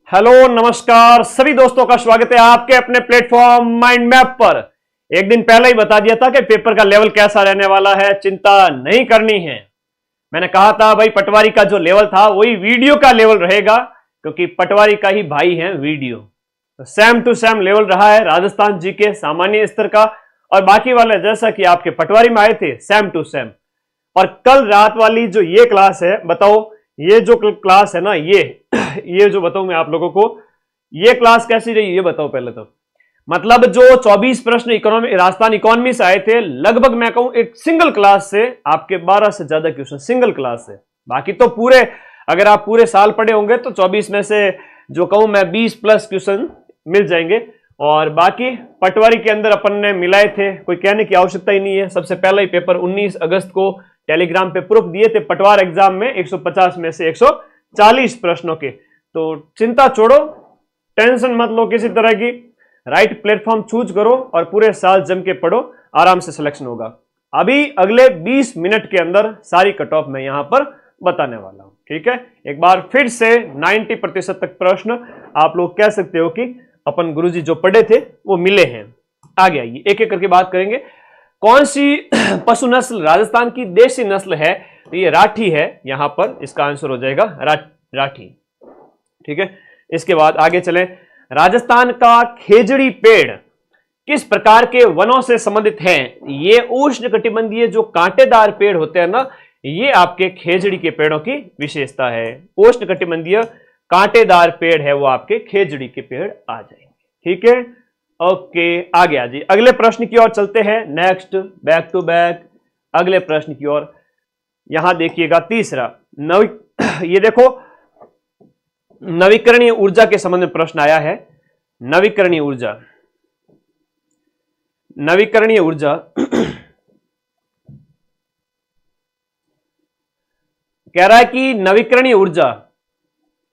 Hello नमस्कार सभी दोस्तों का स्वागत है आपके अपने प्लेटफॉर्म माइंड मैप पर। एक दिन पहले ही बता दिया था कि पेपर का लेवल कैसा रहने वाला है, चिंता नहीं करनी है। मैंने कहा था भाई पटवारी का जो लेवल था वही वीडियो का लेवल रहेगा, क्योंकि पटवारी का ही भाई है वीडियो। तो सेम टू सेम लेवल रहा है राजस्थान जी के सामान्य स्तर का, और बाकी वाले जैसा कि आपके पटवारी में आए थे सेम टू सेम। और कल रात वाली जो ये क्लास है, बताओ ये जो क्लास है ना, ये जो बताऊं मैं आप लोगों को, ये क्लास कैसी रही ये बताओ पहले तो। मतलब जो 24 प्रश्न राजस्थान इकोनॉमी से आए थे, लगभग मैं कहूं एक सिंगल क्लास से आपके 12 से ज्यादा क्वेश्चन सिंगल क्लास से। बाकी तो पूरे, अगर आप पूरे साल पढ़े होंगे तो 24 में से जो कहूं मैं 20 प्लस क्वेश्चन मिल जाएंगे। और बाकी पटवारी के अंदर अपन ने मिलाए थे, कोई कहने की आवश्यकता ही नहीं है। सबसे पहला ही पेपर 19 अगस्त को टेलीग्राम पे प्रूफ दिए थे पटवार एग्जाम में 150 में से 140 प्रश्नों के। तो चिंता छोड़ो, टेंशन मत लो किसी तरह की, राइट प्लेटफॉर्म चूज करो और पूरे साल जम के पढ़ो, आराम से सिलेक्शन होगा। अभी अगले 20 मिनट के अंदर सारी कट ऑफ मैं यहां पर बताने वाला हूं, ठीक है। एक बार फिर से 90% तक प्रश्न आप लोग कह सकते हो कि अपन गुरुजी जो पढ़े थे वो मिले हैं। आगे आइए एक एक करके बात करेंगे। कौन सी पशु नस्ल राजस्थान की देसी नस्ल है? तो ये राठी है, यहां पर इसका आंसर हो जाएगा राठी, ठीक है। इसके बाद आगे चलें। राजस्थान का खेजड़ी पेड़ किस प्रकार के वनों से संबंधित है? ये उष्णकटिबंधीय जो कांटेदार पेड़ होते हैं ना, ये आपके खेजड़ी के पेड़ों की विशेषता है। उष्णकटिबंधीय कांटेदार पेड़ है वो आपके खेजड़ी के पेड़ आ जाएंगे, ठीक है। ओके आगे आ जाइए, अगले प्रश्न की ओर चलते हैं। नेक्स्ट, बैक टू बैक अगले प्रश्न की ओर। यहां देखिएगा तीसरा, ये देखो नवीकरणीय ऊर्जा के संबंध में प्रश्न आया है। नवीकरणीय ऊर्जा कह रहा है कि नवीकरणीय ऊर्जा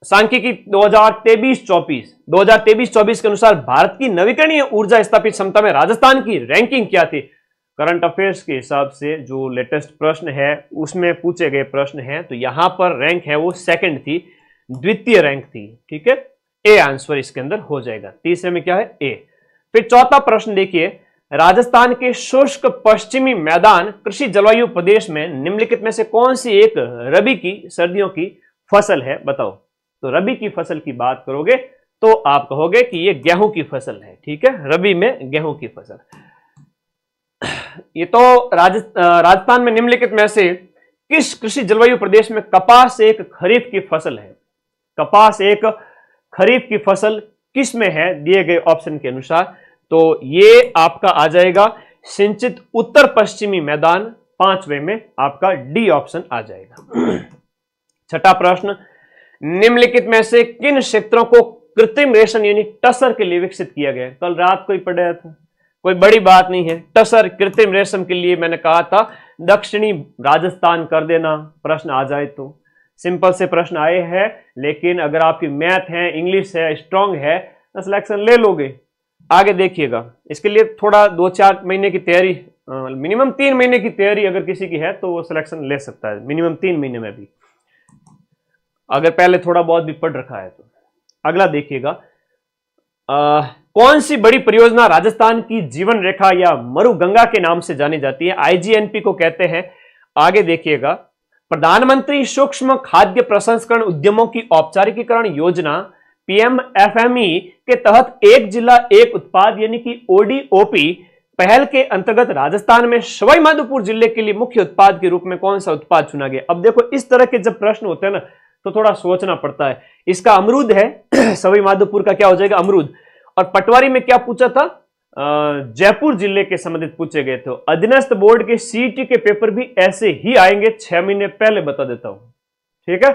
सांख्यिकी 2023-24 के अनुसार भारत की नवीकरणीय ऊर्जा स्थापित क्षमता में राजस्थान की रैंकिंग क्या थी? करंट अफेयर्स के हिसाब से जो लेटेस्ट प्रश्न है उसमें पूछे गए प्रश्न हैं, तो यहां पर रैंक है वो सेकंड थी, द्वितीय रैंक थी, ठीक है। ए आंसर इसके अंदर हो जाएगा, तीसरे में क्या है? ए। फिर चौथा प्रश्न देखिए, राजस्थान के शुष्क पश्चिमी मैदान कृषि जलवायु प्रदेश में निम्नलिखित में से कौन सी एक रबी की सर्दियों की फसल है? बताओ। तो रबी की फसल की बात करोगे तो आप कहोगे कि ये गेहूं की फसल है, ठीक है, रबी में गेहूं की फसल। ये तो राजस्थान में निम्नलिखित में से किस कृषि जलवायु प्रदेश में कपास एक खरीफ की फसल है? कपास एक खरीफ की फसल किस में है दिए गए ऑप्शन के अनुसार? तो ये आपका आ जाएगा सिंचित उत्तर पश्चिमी मैदान, पांचवें में आपका डी ऑप्शन आ जाएगा। छठा प्रश्न, निम्नलिखित में से किन क्षेत्रों को कृत्रिम रेशम यानी टसर के लिए विकसित किया गया? कल रात को ही पढ़ाया था, कोई बड़ी बात नहीं है। टसर कृत्रिम रेशम के लिए मैंने कहा था दक्षिणी राजस्थान कर देना, प्रश्न आ जाए तो। सिंपल से प्रश्न आए हैं, लेकिन अगर आपकी मैथ है, इंग्लिश है, स्ट्रांग है तो सिलेक्शन ले लोगे। आगे देखिएगा, इसके लिए थोड़ा 2-4 महीने की तैयारी, मिनिमम 3 महीने की तैयारी अगर किसी की है तो वो सिलेक्शन ले सकता है, मिनिमम 3 महीने में भी, अगर पहले थोड़ा बहुत भी पढ़ रखा है तो। अगला देखिएगा, कौन सी बड़ी परियोजना राजस्थान की जीवन रेखा या मरुगंगा के नाम से जानी जाती है? आईजीएनपी को कहते हैं। आगे देखिएगा, प्रधानमंत्री सूक्ष्म खाद्य प्रसंस्करण उद्यमों की औपचारिकीकरण योजना पीएमएफएमई के तहत एक जिला एक उत्पाद यानी कि ओडीओपी पहल के अंतर्गत राजस्थान में सवाई माधोपुर जिले के लिए मुख्य उत्पाद के रूप में कौन सा उत्पाद चुना गया? अब देखो इस तरह के जब प्रश्न होते हैं ना तो थोड़ा सोचना पड़ता है। इसका अमरूद है, सवाई माधोपुर का क्या हो जाएगा? अमरूद। और पटवारी में क्या पूछा था? जयपुर जिले के संबंधित पूछे गए थे। अधीनस्थ बोर्ड के सीईटी के पेपर भी ऐसे ही आएंगे, 6 महीने पहले बता देता हूं, ठीक है।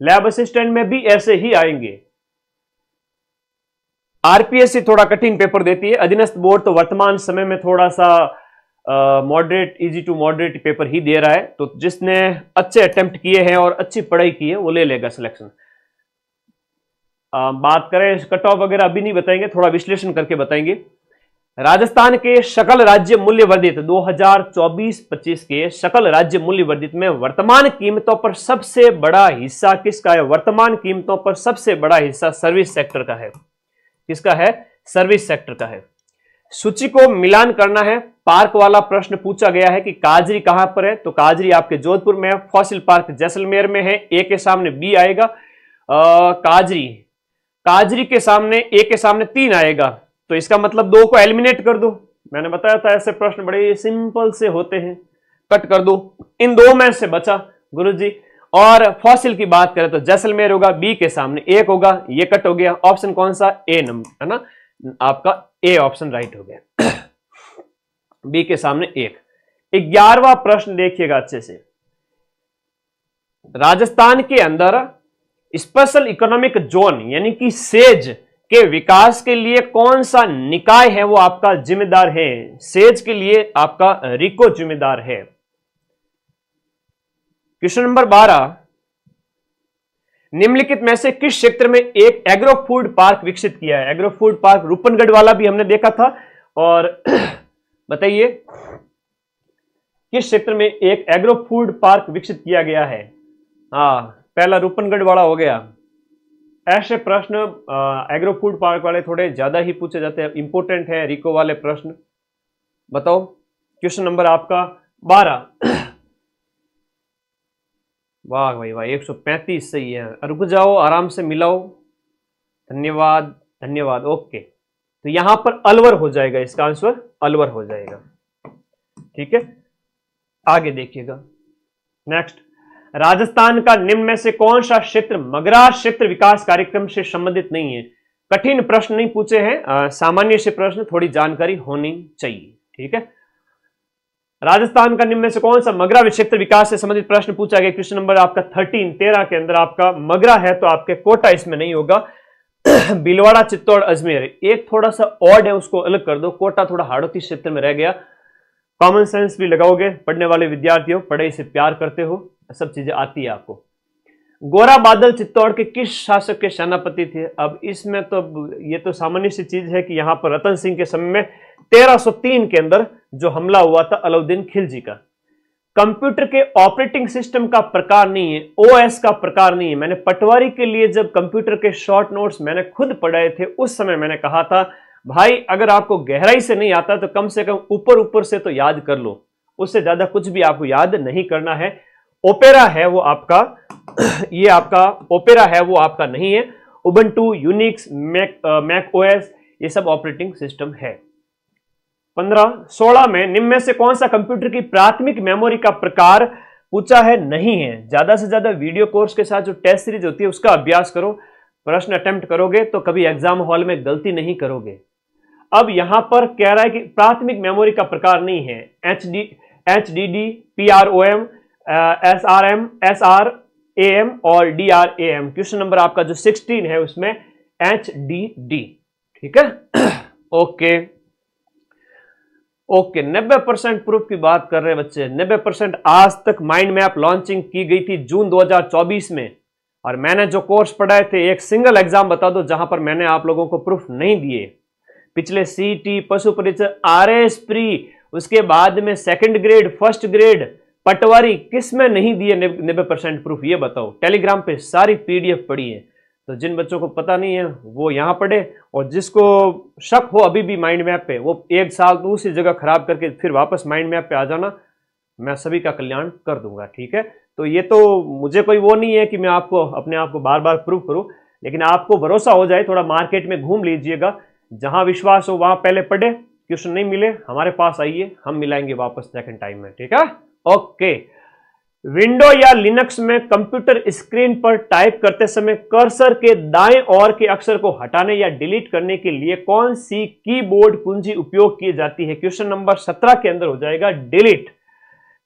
लैब असिस्टेंट में भी ऐसे ही आएंगे। आरपीएससी थोड़ा कठिन पेपर देती है, अधीनस्थ बोर्ड तो वर्तमान समय में थोड़ा सा moderate, easy to moderate paper ही दे रहा है। तो जिसने अच्छे अटेम्प्ट किए हैं और अच्छी पढ़ाई की है वो ले लेगा सिलेक्शन। बात करें कट ऑफ वगैरह अभी नहीं बताएंगे, थोड़ा विश्लेषण करके बताएंगे। राजस्थान के सकल राज्य मूल्य वर्धित 2024-25 के सकल राज्य मूल्य वर्धित में वर्तमान कीमतों पर सबसे बड़ा हिस्सा किसका है? वर्तमान कीमतों पर सबसे बड़ा हिस्सा सर्विस सेक्टर का है। किसका है? सर्विस सेक्टर का है। सूची को मिलान करना है। पार्क वाला प्रश्न पूछा गया है कि काजरी कहां पर है, तो काजरी आपके जोधपुर में है। फॉसिल पार्क जैसलमेर में है। ए के सामने बी आएगा। काजरी के सामने ए के सामने 3 आएगा, तो इसका मतलब 2 को एलिमिनेट कर दो। मैंने बताया था ऐसे प्रश्न बड़े सिंपल से होते हैं, कट कर दो। इन 2 में से बचा गुरुजी। और फॉसिल की बात करें तो जैसलमेर होगा, बी के सामने 1 होगा, ये कट हो गया। ऑप्शन कौन सा? ए नंबर, है ना, आपका ए ऑप्शन राइट हो गया। बी के सामने 1। 11वां प्रश्न देखिएगा अच्छे से। राजस्थान के अंदर स्पेशल इकोनॉमिक जोन यानी कि सेज के विकास के लिए कौन सा निकाय है वो आपका जिम्मेदार है? सेज के लिए आपका रिको जिम्मेदार है। क्वेश्चन नंबर 12, निम्नलिखित में से किस क्षेत्र में एक एग्रो फूड पार्क विकसित किया है? एग्रो फूड पार्क रूपनगढ़ वाला भी हमने देखा था। और बताइए किस क्षेत्र में एक एग्रो फूड पार्क विकसित किया गया है? हाँ, पहला रूपनगढ़ वाला हो गया। ऐसे प्रश्न एग्रो फूड पार्क वाले थोड़े ज्यादा ही पूछे जाते हैं, इंपॉर्टेंट है रिको वाले प्रश्न। बताओ क्वेश्चन नंबर आपका 12। वाह भाई वाह, 135 सही है। रुक जाओ, आराम से मिलाओ। धन्यवाद धन्यवाद। ओके, तो यहां पर अलवर हो जाएगा, इसका आंसर अलवर हो जाएगा। ठीक है, आगे देखिएगा। नेक्स्ट, राजस्थान का निम्न में से कौन सा क्षेत्र मगरा क्षेत्र विकास कार्यक्रम से संबंधित नहीं है? कठिन प्रश्न नहीं पूछे हैं, सामान्य से प्रश्न, थोड़ी जानकारी होनी चाहिए। ठीक है, राजस्थान का निम्न में से कौन सा मगरा क्षेत्र विकास से संबंधित प्रश्न पूछा गया? क्वेश्चन नंबर आपका 13 के अंदर आपका मगरा है, तो आपके कोटा इसमें नहीं होगा। भीलवाड़ा, चित्तौड़, अजमेर एक थोड़ा सा ऑड है, उसको अलग कर दो। कोटा थोड़ा हाड़ौती क्षेत्र में रह गया। कॉमन सेंस भी लगाओगे, पढ़ने वाले विद्यार्थियों, पढ़ाई से प्यार करते हो, सब चीजें आती है आपको। गोरा बादल चित्तौड़ के किस शासक के सेनापति थे? अब इसमें तो ये तो सामान्य सी चीज है कि यहां पर रतन सिंह के समय में 1303 के अंदर जो हमला हुआ था अलाउद्दीन खिलजी का। कंप्यूटर के ऑपरेटिंग सिस्टम का प्रकार नहीं है, ओएस का प्रकार नहीं है। मैंने पटवारी के लिए जब कंप्यूटर के शॉर्ट नोट्स मैंने खुद पढ़ाए थे, उस समय मैंने कहा था भाई अगर आपको गहराई से नहीं आता तो कम से कम ऊपर ऊपर से तो याद कर लो, उससे ज्यादा कुछ भी आपको याद नहीं करना है। ओपेरा है वो आपका, ये आपका ओपेरा है वो आपका नहीं है। उबंटू, यूनिक्स, मैक ओएस, ये सब ऑपरेटिंग सिस्टम है। 15-16 में निम्न में से कौन सा कंप्यूटर की प्राथमिक मेमोरी का प्रकार पूछा है? नहीं है। ज्यादा से ज्यादा वीडियो कोर्स के साथ जो टेस्ट सीरीज होती है उसका अभ्यास करो, प्रश्न अटेम्प्ट करोगे तो कभी एग्जाम हॉल में गलती नहीं करोगे। अब यहां पर कह रहा है कि प्राथमिक मेमोरी का प्रकार नहीं है। HDD, PROM, SRM, SRAM और DRAM। क्वेश्चन नंबर आपका जो 16 है उसमें HDD। ठीक है, ओके ओके। 90% प्रूफ की बात कर रहे हैं बच्चे। 90% आज तक माइंड मैप लॉन्चिंग की गई थी जून 2024 में, और मैंने जो कोर्स पढ़ाए थे, एक सिंगल एग्जाम बता दो जहां पर मैंने आप लोगों को प्रूफ नहीं दिए। पिछले सीटी, पशु परिचय, RS प्री, उसके बाद में सेकंड ग्रेड, फर्स्ट ग्रेड, पटवारी, किस में नहीं दिए 90% प्रूफ? ये बताओ। टेलीग्राम पे सारी PDF पड़ी है, तो जिन बच्चों को पता नहीं है वो यहां पढ़े, और जिसको शक हो अभी भी माइंड मैप पे, वो 1 साल तो उसी जगह खराब करके फिर वापस माइंड मैप पे आ जाना, मैं सभी का कल्याण कर दूंगा। ठीक है, तो ये तो मुझे कोई वो नहीं है कि मैं आपको अपने आप को बार बार प्रूव करूं, लेकिन आपको भरोसा हो जाए, थोड़ा मार्केट में घूम लीजिएगा, जहां विश्वास हो वहां पहले पढ़े। क्वेश्चन नहीं मिले हमारे पास आइए, हम मिलाएंगे वापस सेकंड टाइम में। ठीक है, ओके। विंडो या लिनक्स में कंप्यूटर स्क्रीन पर टाइप करते समय कर्सर के दाएं ओर के अक्षर को हटाने या डिलीट करने के लिए कौन सी कीबोर्ड कुंजी उपयोग की जाती है? क्वेश्चन नंबर 17 के अंदर हो जाएगा डिलीट।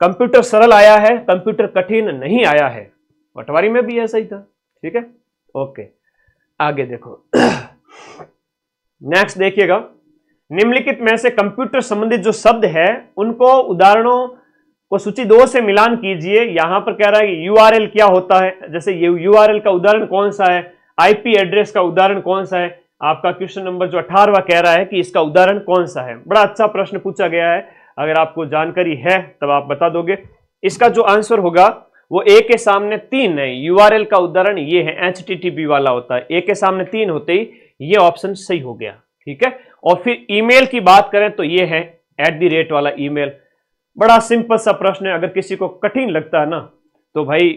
कंप्यूटर सरल आया है, कंप्यूटर कठिन नहीं आया है। पटवारी में भी ऐसा ही था। ठीक है, ओके, आगे देखो। नेक्स्ट देखिएगा, निम्नलिखित में से कंप्यूटर संबंधित जो शब्द है उनको उदाहरणों को सूची 2 से मिलान कीजिए। यहां पर कह रहा है कि URL क्या होता है, जैसे URL का उदाहरण कौन सा है, IP एड्रेस का उदाहरण कौन सा है, आपका क्वेश्चन नंबर जो 18वां कह रहा है कि इसका उदाहरण कौन सा है। बड़ा अच्छा प्रश्न पूछा गया है, अगर आपको जानकारी है तब आप बता दोगे। इसका जो आंसर होगा वो ए के सामने 3 है। यूआरएल का उदाहरण ये है, HTTP वाला होता है। ए के सामने 3 होते ही ये ऑप्शन सही हो गया, ठीक है। और फिर ईमेल की बात करें तो ये है @ वाला ईमेल। बड़ा सिंपल सा प्रश्न है, अगर किसी को कठिन लगता है ना तो भाई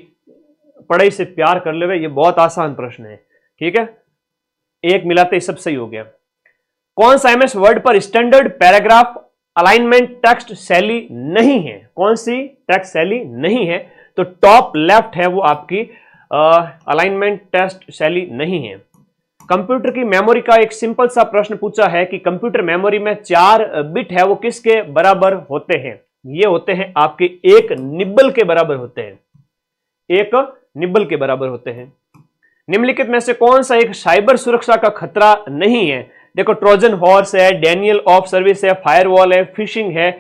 पढ़ाई से प्यार कर ले, ये बहुत आसान प्रश्न है, ठीक है। एक मिलाते ही सब सही हो गया। कौन सा MS वर्ड पर स्टैंडर्ड पैराग्राफ अलाइनमेंट टेक्स्ट शैली नहीं है? कौन सी टेक्स्ट शैली नहीं है? तो टॉप लेफ्ट है वो आपकी अलाइनमेंट टेक्स्ट शैली नहीं है। कंप्यूटर की मेमोरी का एक सिंपल सा प्रश्न पूछा है कि कंप्यूटर मेमोरी में 4 बिट है वो किसके बराबर होते हैं? ये होते हैं आपके 1 निब्बल के बराबर होते हैं, 1 निब्बल के बराबर होते हैं। निम्नलिखित में से कौन सा एक साइबर सुरक्षा का खतरा नहीं है? देखो, ट्रोजन हॉर्स है, डेनियल ऑफ सर्विस है, फायरवॉल है, फिशिंग है।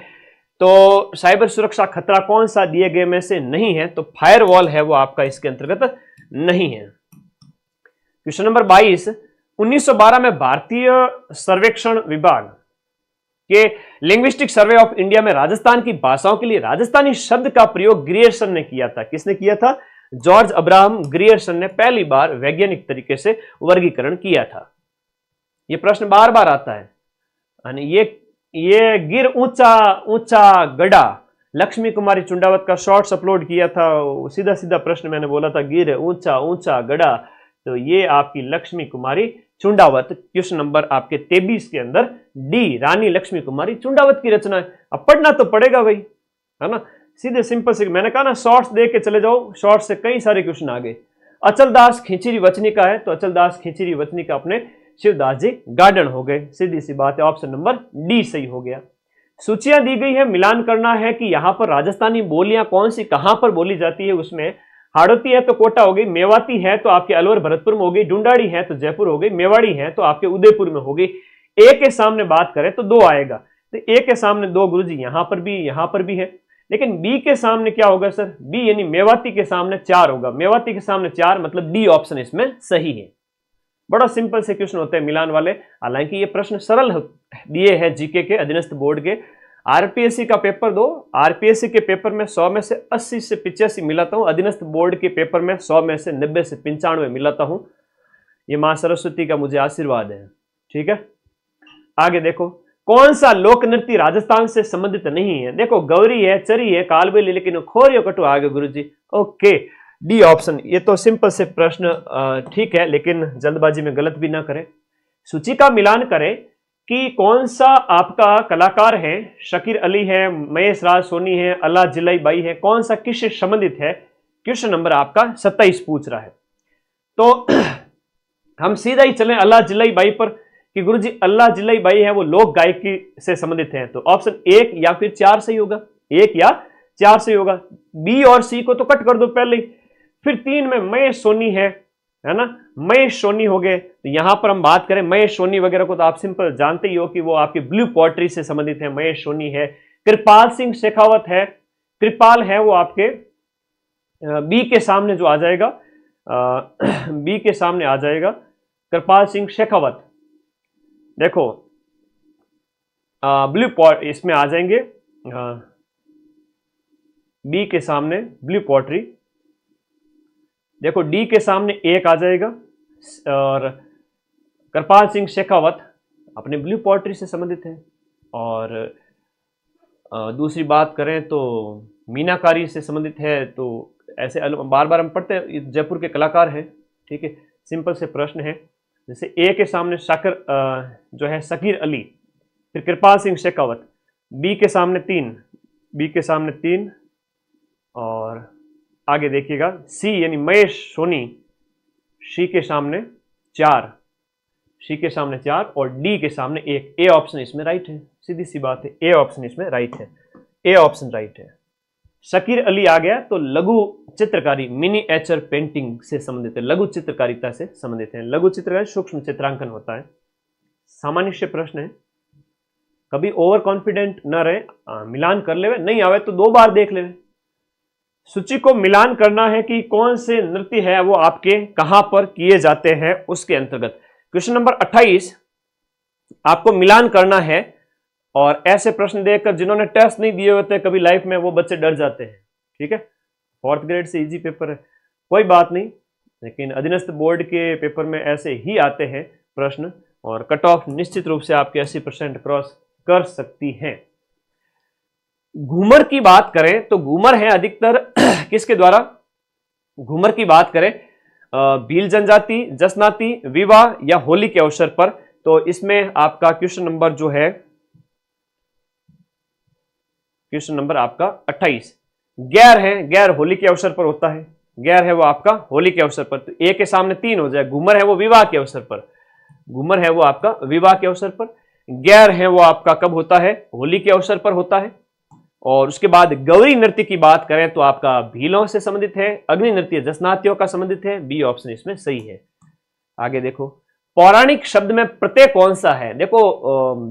तो साइबर सुरक्षा खतरा कौन सा दिए गए में से नहीं है? तो फायरवॉल है वो आपका इसके अंतर्गत नहीं है। क्वेश्चन नंबर 22, 1912 में भारतीय सर्वेक्षण विभाग के लिंग्विस्टिक सर्वे ऑफ इंडिया में राजस्थान की भाषाओं के लिए राजस्थानी शब्द का प्रयोग ग्रियर्सन ने किया था। किसने किया था? जॉर्ज अब्राहम ग्रियर्सन ने पहली बार वैज्ञानिक तरीके से वर्गीकरण किया था। यह प्रश्न बार बार आता है। ये गिर ऊंचा ऊंचा गड़ा, लक्ष्मी कुमारी चुंडावत का शॉर्ट्स अपलोड किया था। सीधा सीधा प्रश्न मैंने बोला था, गिर ऊंचा ऊंचा गड़ा, तो ये आपकी लक्ष्मी कुमारी चुंडावत। क्वेश्चन नंबर आपके 23 के अंदर डी, रानी लक्ष्मी कुमारी चुंडावत की रचना है। अब पढ़ना तो पड़ेगा भाई, है ना। सीधे सिंपल से मैंने कहा ना, शॉर्ट्स देख के चले जाओ, शॉर्ट्स से कई सारे क्वेश्चन आ गए। अचलदास खिचड़ी वचनिका है, तो अचलदास खिचड़ी वचनिका अपने शिवदास जी गार्डन हो गए। सीधी सी बात है, ऑप्शन नंबर डी सही हो गया। सूचियां दी गई है, मिलान करना है कि यहां पर राजस्थानी बोलियां कौन सी कहां पर बोली जाती है। उसमें हाड़ौती है तो कोटा हो गई, मेवाती है तो आपके अलवर भरतपुर में हो गई, डुंडाड़ी है तो जयपुर हो गई, मेवाड़ी है तो आपके उदयपुर में हो गई। ए के सामने बात करें तो 2 आएगा, तो ए के सामने 2 गुरुजी यहां पर भी है। लेकिन बी के सामने क्या होगा सर? बी यानी मेवाती के सामने 4 होगा। मेवाती के सामने 4 मतलब डी ऑप्शन इसमें सही है। बड़ा सिंपल से क्वेश्चन होते हैं मिलान वाले। हालांकि ये प्रश्न सरल दिए हैं जीके के, अधीनस्थ बोर्ड के। आरपीएससी का पेपर दो, आरपीएससी के पेपर में 100 में से 80 से 85 मिलाता हूं, अधीनस्थ बोर्ड के पेपर में 100 में से 90 से 95 मिलाता हूं। ये मां सरस्वती का मुझे आशीर्वाद है, ठीक है। आगे देखो, कौन सा लोक नृत्य राजस्थान से संबंधित नहीं है? देखो, गौरी है, चरी है, कालबेली, लेकिन खोरियो कटु आगे गुरुजी। Okay, D option. ये तो सिंपल से प्रश्न ठीक है, लेकिन जल्दबाजी में गलत भी ना करें। सूची का मिलान करें कि कौन सा आपका कलाकार है। शकीर अली है, महेश राज सोनी है, अल्लाह जिलाई बाई है, कौन सा किससे संबंधित है? क्वेश्चन नंबर आपका 27 पूछ रहा है। तो हम सीधा ही चलें अल्लाह जिलाई बाई पर कि गुरुजी अल्लाह जिलाई बाई है वो लोक गायकी से संबंधित है। तो ऑप्शन 1 या फिर 4 सही होगा, 1 या 4 सही होगा। बी और सी को तो कट कर दो पहले ही। फिर 3 में महेश सोनी है ना, महेश सोनी हो गए। तो यहां पर हम बात करें महेश सोनी वगैरह को तो आप सिंपल जानते ही हो कि वो आपकी ब्लू पोएट्री से संबंधित है। महेश सोनी है, कृपाल सिंह शेखावत है, कृपाल है वो आपके बी के सामने जो आ जाएगा, बी के सामने आ जाएगा कृपाल सिंह शेखावत। देखो ब्लू पॉट इसमें आ जाएंगे, बी के सामने ब्लू पोएट्री। देखो डी के सामने 1 आ जाएगा और कृपाल सिंह शेखावत अपने ब्लू पोएट्री से संबंधित है। और दूसरी बात करें तो मीनाकारी से संबंधित है। तो ऐसे बार बार हम पढ़ते हैं, जयपुर के कलाकार हैं, ठीक है। सिंपल से प्रश्न है, जैसे ए के सामने शाकिर जो है शकीर अली, फिर कृपाल सिंह शेखावत, बी के सामने 3, बी के सामने 3 और आगे देखिएगा सी यानी महेश सोनी, सी के सामने 4, सी के सामने 4 और डी के सामने 1। ए ऑप्शन इसमें राइट है, सीधी सी बात है, ए ऑप्शन इसमें राइट है, ए ऑप्शन राइट है। शकीर अली आ गया तो लघु चित्रकारी मिनीएचर पेंटिंग से संबंधित है, लघु चित्रकारिता से संबंधित है। लघु चित्रकारी सूक्ष्म चित्रांकन होता है। सामान्य से प्रश्न है, कभी ओवर कॉन्फिडेंट न रहे, मिलान कर ले, नहीं आवे तो 2 बार देख ले। सूची को मिलान करना है कि कौन से नृत्य है वो आपके कहां पर किए जाते हैं उसके अंतर्गत। क्वेश्चन नंबर 28 आपको मिलान करना है, और ऐसे प्रश्न देखकर जिन्होंने टेस्ट नहीं दिए होते कभी लाइफ में, वो बच्चे डर जाते हैं। ठीक है, 4th ग्रेड से इजी पेपर है, कोई बात नहीं, लेकिन अधीनस्थ बोर्ड के पेपर में ऐसे ही आते हैं प्रश्न, और कट ऑफ निश्चित रूप से आपके 80% क्रॉस कर सकती हैं। घूमर की बात करें तो घूमर है अधिकतर किसके द्वारा, घूमर की बात करें भील जनजाति, जसनाती, विवाह या होली के अवसर पर, तो इसमें आपका क्वेश्चन नंबर जो है, क्वेश्चन नंबर आपका 28 गैर है, गैर होली के अवसर पर होता है, गैर है वो आपका होली के अवसर पर, तो ए के सामने 3 हो जाए, घूमर है वो विवाह के अवसर पर, घूमर है वो आपका विवाह के अवसर पर, गैर है वो आपका कब होता है, होली के अवसर पर होता है। और उसके बाद गौरी नृत्य की बात करें तो आपका भीलों से संबंधित है, अग्नि नृत्य जसनातियों का संबंधित है, बी ऑप्शन इसमें सही है। आगे देखो, पौराणिक शब्द में प्रत्यय कौन सा है। देखो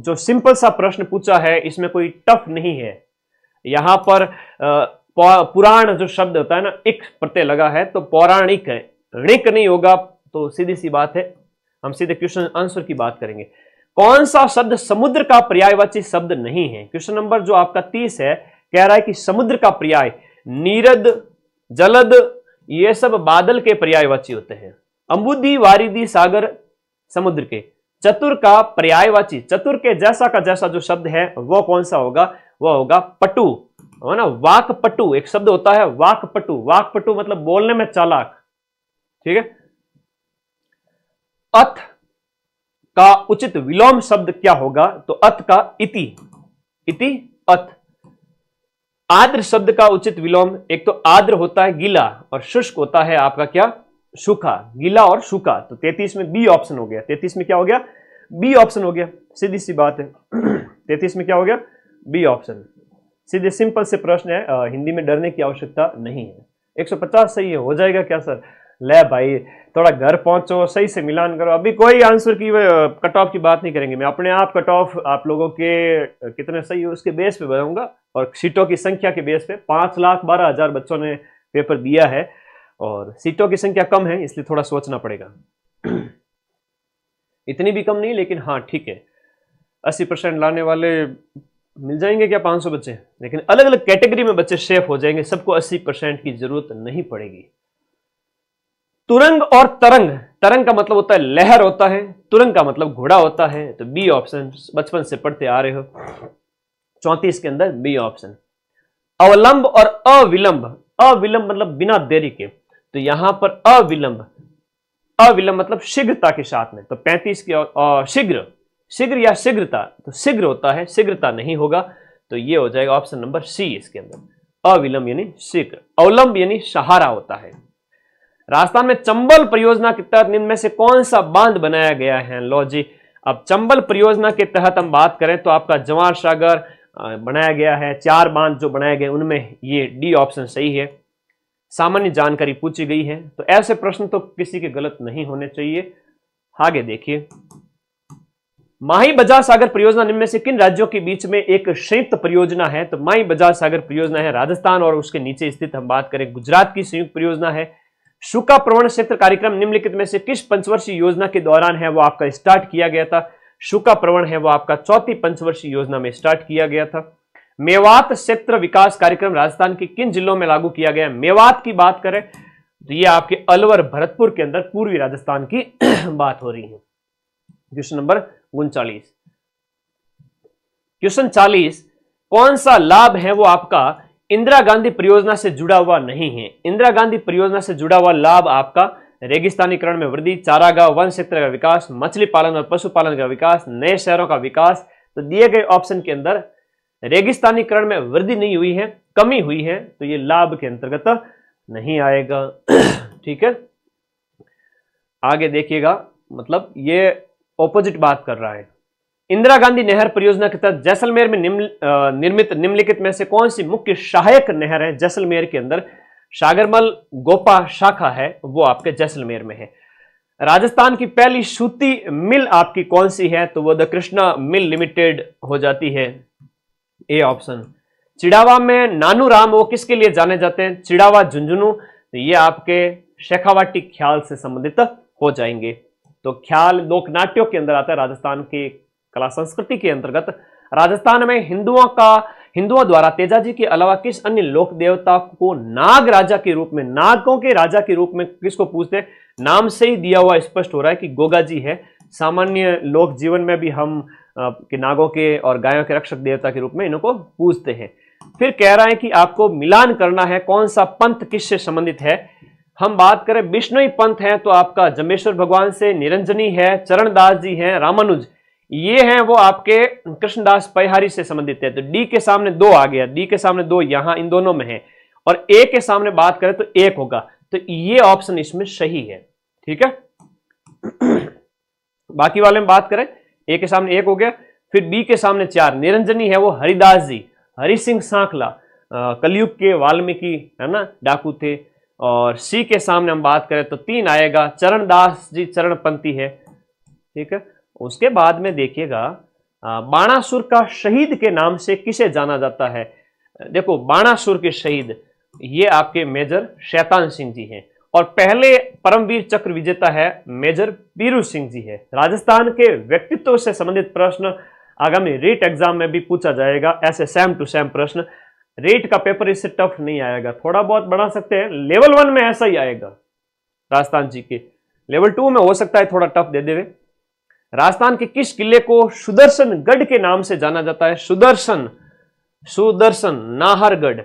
जो सिंपल सा प्रश्न पूछा है, इसमें कोई टफ नहीं है। यहां पर पुराण जो शब्द होता है ना, इक प्रत्यय लगा है, तो पौराणिक है, ऋक नहीं होगा, तो सीधी सी बात है, हम सीधे क्वेश्चन आंसर की बात करेंगे। कौन सा शब्द समुद्र का पर्यायवाची शब्द नहीं है। क्वेश्चन नंबर जो आपका 30 है, कह रहा है कि समुद्र का पर्याय नीरद, जलद, ये सब बादल के पर्यायवाची होते हैं। अम्बुदी, वारिदी, सागर समुद्र के। चतुर का पर्यायवाची, चतुर के जैसा का जैसा जो शब्द है वो कौन सा होगा, वो होगा पटु, है ना, वाक पटु एक शब्द होता है, वाक पटु, वाक पटु मतलब बोलने में चालाक। ठीक है, अथ का उचित विलोम शब्द क्या होगा, तो अथ का इति, इति अथ। आर्द्र शब्द का उचित विलोम, एक तो आर्द्र होता है गीला, और शुष्क होता है आपका क्या, सूखा, गीला और सूखा, तो 33 में बी ऑप्शन हो गया। 33 में क्या हो गया, बी ऑप्शन हो गया, सीधी सी बात है। 33 में क्या हो गया, बी ऑप्शन। सीधे सिंपल से प्रश्न है, हिंदी में डरने की आवश्यकता नहीं है। 150 सही है, हो जाएगा क्या सर, ले भाई थोड़ा घर पहुंचो, सही से मिलान करो। अभी कोई आंसर की कट ऑफ की बात नहीं करेंगे, मैं अपने आप कट ऑफ आप लोगों के कितने सही है उसके बेस पे बताऊंगा, और सीटों की संख्या के बेस पे। 5,12,000 बच्चों ने पेपर दिया है, और सीटों की संख्या कम है, इसलिए थोड़ा सोचना पड़ेगा। इतनी भी कम नहीं, लेकिन हाँ ठीक है, 80% लाने वाले मिल जाएंगे क्या, 500 बच्चे, लेकिन अलग अलग कैटेगरी में बच्चे शेफ हो जाएंगे, सबको 80% की जरूरत नहीं पड़ेगी। तुरंग और तरंग, तरंग का मतलब होता है लहर होता है, तुरंग का मतलब घोड़ा होता है, तो बी ऑप्शन बचपन से पढ़ते आ रहे हो। 34 के अंदर बी ऑप्शन। अवलंब और अविलंब, अविलंब मतलब बिना देरी के, तो यहां पर अविलंब, अविलंब मतलब शीघ्रता के साथ में, तो 35 की शीघ्र, शीघ्र या शीघ्रता, तो शीघ्र होता है, शीघ्रता नहीं होगा, तो ये हो जाएगा ऑप्शन नंबर सी इसके अंदर, अविलंब यानी शीघ्र। अवलंब यानी सहारा होता है। राजस्थान में चंबल परियोजना के तहत निम्न में से कौन सा बांध बनाया गया है, लो जी। अब चंबल परियोजना के तहत हम बात करें तो आपका जवाहर सागर बनाया गया है, 4 बांध जो बनाए गए उनमें ये डी ऑप्शन सही है। सामान्य जानकारी पूछी गई है, तो ऐसे प्रश्न तो किसी के गलत नहीं होने चाहिए। आगे देखिए, माही बजाज सागर परियोजना निम्न में से किन राज्यों के बीच में एक संयुक्त परियोजना है, तो माही बजाज सागर परियोजना है राजस्थान और उसके नीचे स्थित हम बात करें गुजरात की संयुक्त परियोजना है। शुका प्रवण क्षेत्र कार्यक्रम निम्नलिखित में से किस पंचवर्षीय योजना के दौरान है, वो आपका स्टार्ट किया गया था। शुका प्रवण है वो आपका 4थी पंचवर्षीय योजना में स्टार्ट किया गया था। मेवात क्षेत्र विकास कार्यक्रम राजस्थान के किन जिलों में लागू किया गया। मेवात की बात करें तो ये आपके अलवर भरतपुर के अंदर पूर्वी राजस्थान की बात हो रही है। क्वेश्चन नंबर 39, क्वेश्चन 40, कौन सा लाभ है वो आपका इंदिरा गांधी परियोजना से जुड़ा हुआ नहीं है। इंदिरा गांधी परियोजना से जुड़ा हुआ लाभ आपका रेगिस्तानीकरण में वृद्धि, चारागाह, वन क्षेत्र का विकास, मछली पालन और पशुपालन का विकास, नए शहरों का विकास। तो दिए गए ऑप्शन के अंदर रेगिस्तानीकरण में वृद्धि नहीं हुई है, कमी हुई है, तो ये लाभ के अंतर्गत नहीं आएगा। ठीक है, आगे देखिएगा, मतलब ये ऑपोजिट बात कर रहा है। इंदिरा गांधी नहर परियोजना के तहत जैसलमेर में निर्मित निम्नलिखित में से कौन सी मुख्य सहायक नहर है। जैसलमेर के अंदर सागरमल गोपा शाखा है, वो आपके जैसलमेर में है। राजस्थान की पहली सूती मिल आपकी कौन सी है, तो वो द कृष्णा मिल लिमिटेड हो जाती है, ए ऑप्शन। चिड़ावा में नानू राम वो किसके लिए जाने जाते हैं, चिड़ावा झुंझुनू, तो ये आपके शेखावाटी ख्याल से संबंधित हो जाएंगे। तो ख्याल लोक नाट्यों के अंदर आता है, राजस्थान के कला संस्कृति के अंतर्गत। राजस्थान में हिंदुओं द्वारा तेजाजी के अलावा किस अन्य लोक देवता को नाग राजा के रूप में, नागों के राजा के रूप में किसको पूजते हैं? नाम से ही दिया हुआ स्पष्ट हो रहा है कि गोगा जी है। सामान्य लोक जीवन में भी हम कि नागों के और गायों के रक्षक देवता के रूप में इनको पूजते हैं। फिर कह रहा है कि आपको मिलान करना है कौन सा पंथ किससे संबंधित है। हम बात करें विष्णुई पंथ है तो आपका जम्बेश्वर भगवान से, निरंजनी है, चरणदास जी हैं, रामानुज, ये हैं वो आपके कृष्णदास पैहारी से संबंधित है। तो डी के सामने 2 आ गया, डी के सामने 2 यहां इन दोनों में है, और ए के सामने बात करें तो 1 होगा, तो ये ऑप्शन इसमें सही है। ठीक है। बाकी वाले में बात करें, ए के सामने 1 हो गया, फिर बी के सामने 4, निरंजनी है वो हरिदास जी, हरि सिंह सांखला, कलयुग के वाल्मीकि है ना, डाकू थे। और सी के सामने हम बात करें तो 3 आएगा, चरणदास जी चरणपंथी है। ठीक है। उसके बाद में देखिएगा बाणासुर का शहीद के नाम से किसे जाना जाता है। देखो बाणासुर के शहीद ये आपके मेजर शैतान सिंह जी हैं, और पहले परमवीर चक्र विजेता है मेजर बीरू सिंह जी है। राजस्थान के व्यक्तित्व से संबंधित प्रश्न आगामी रीट एग्जाम में भी पूछा जाएगा, ऐसे सेम टू सेम प्रश्न। रीट का पेपर इससे टफ नहीं आएगा, थोड़ा बहुत बढ़ा सकते हैं, लेवल 1 में ऐसा ही आएगा राजस्थान जी के, लेवल 2 में हो सकता है थोड़ा टफ दे देवे। राजस्थान के किस किले को सुदर्शनगढ़ के नाम से जाना जाता है? सुदर्शन नाहरगढ़।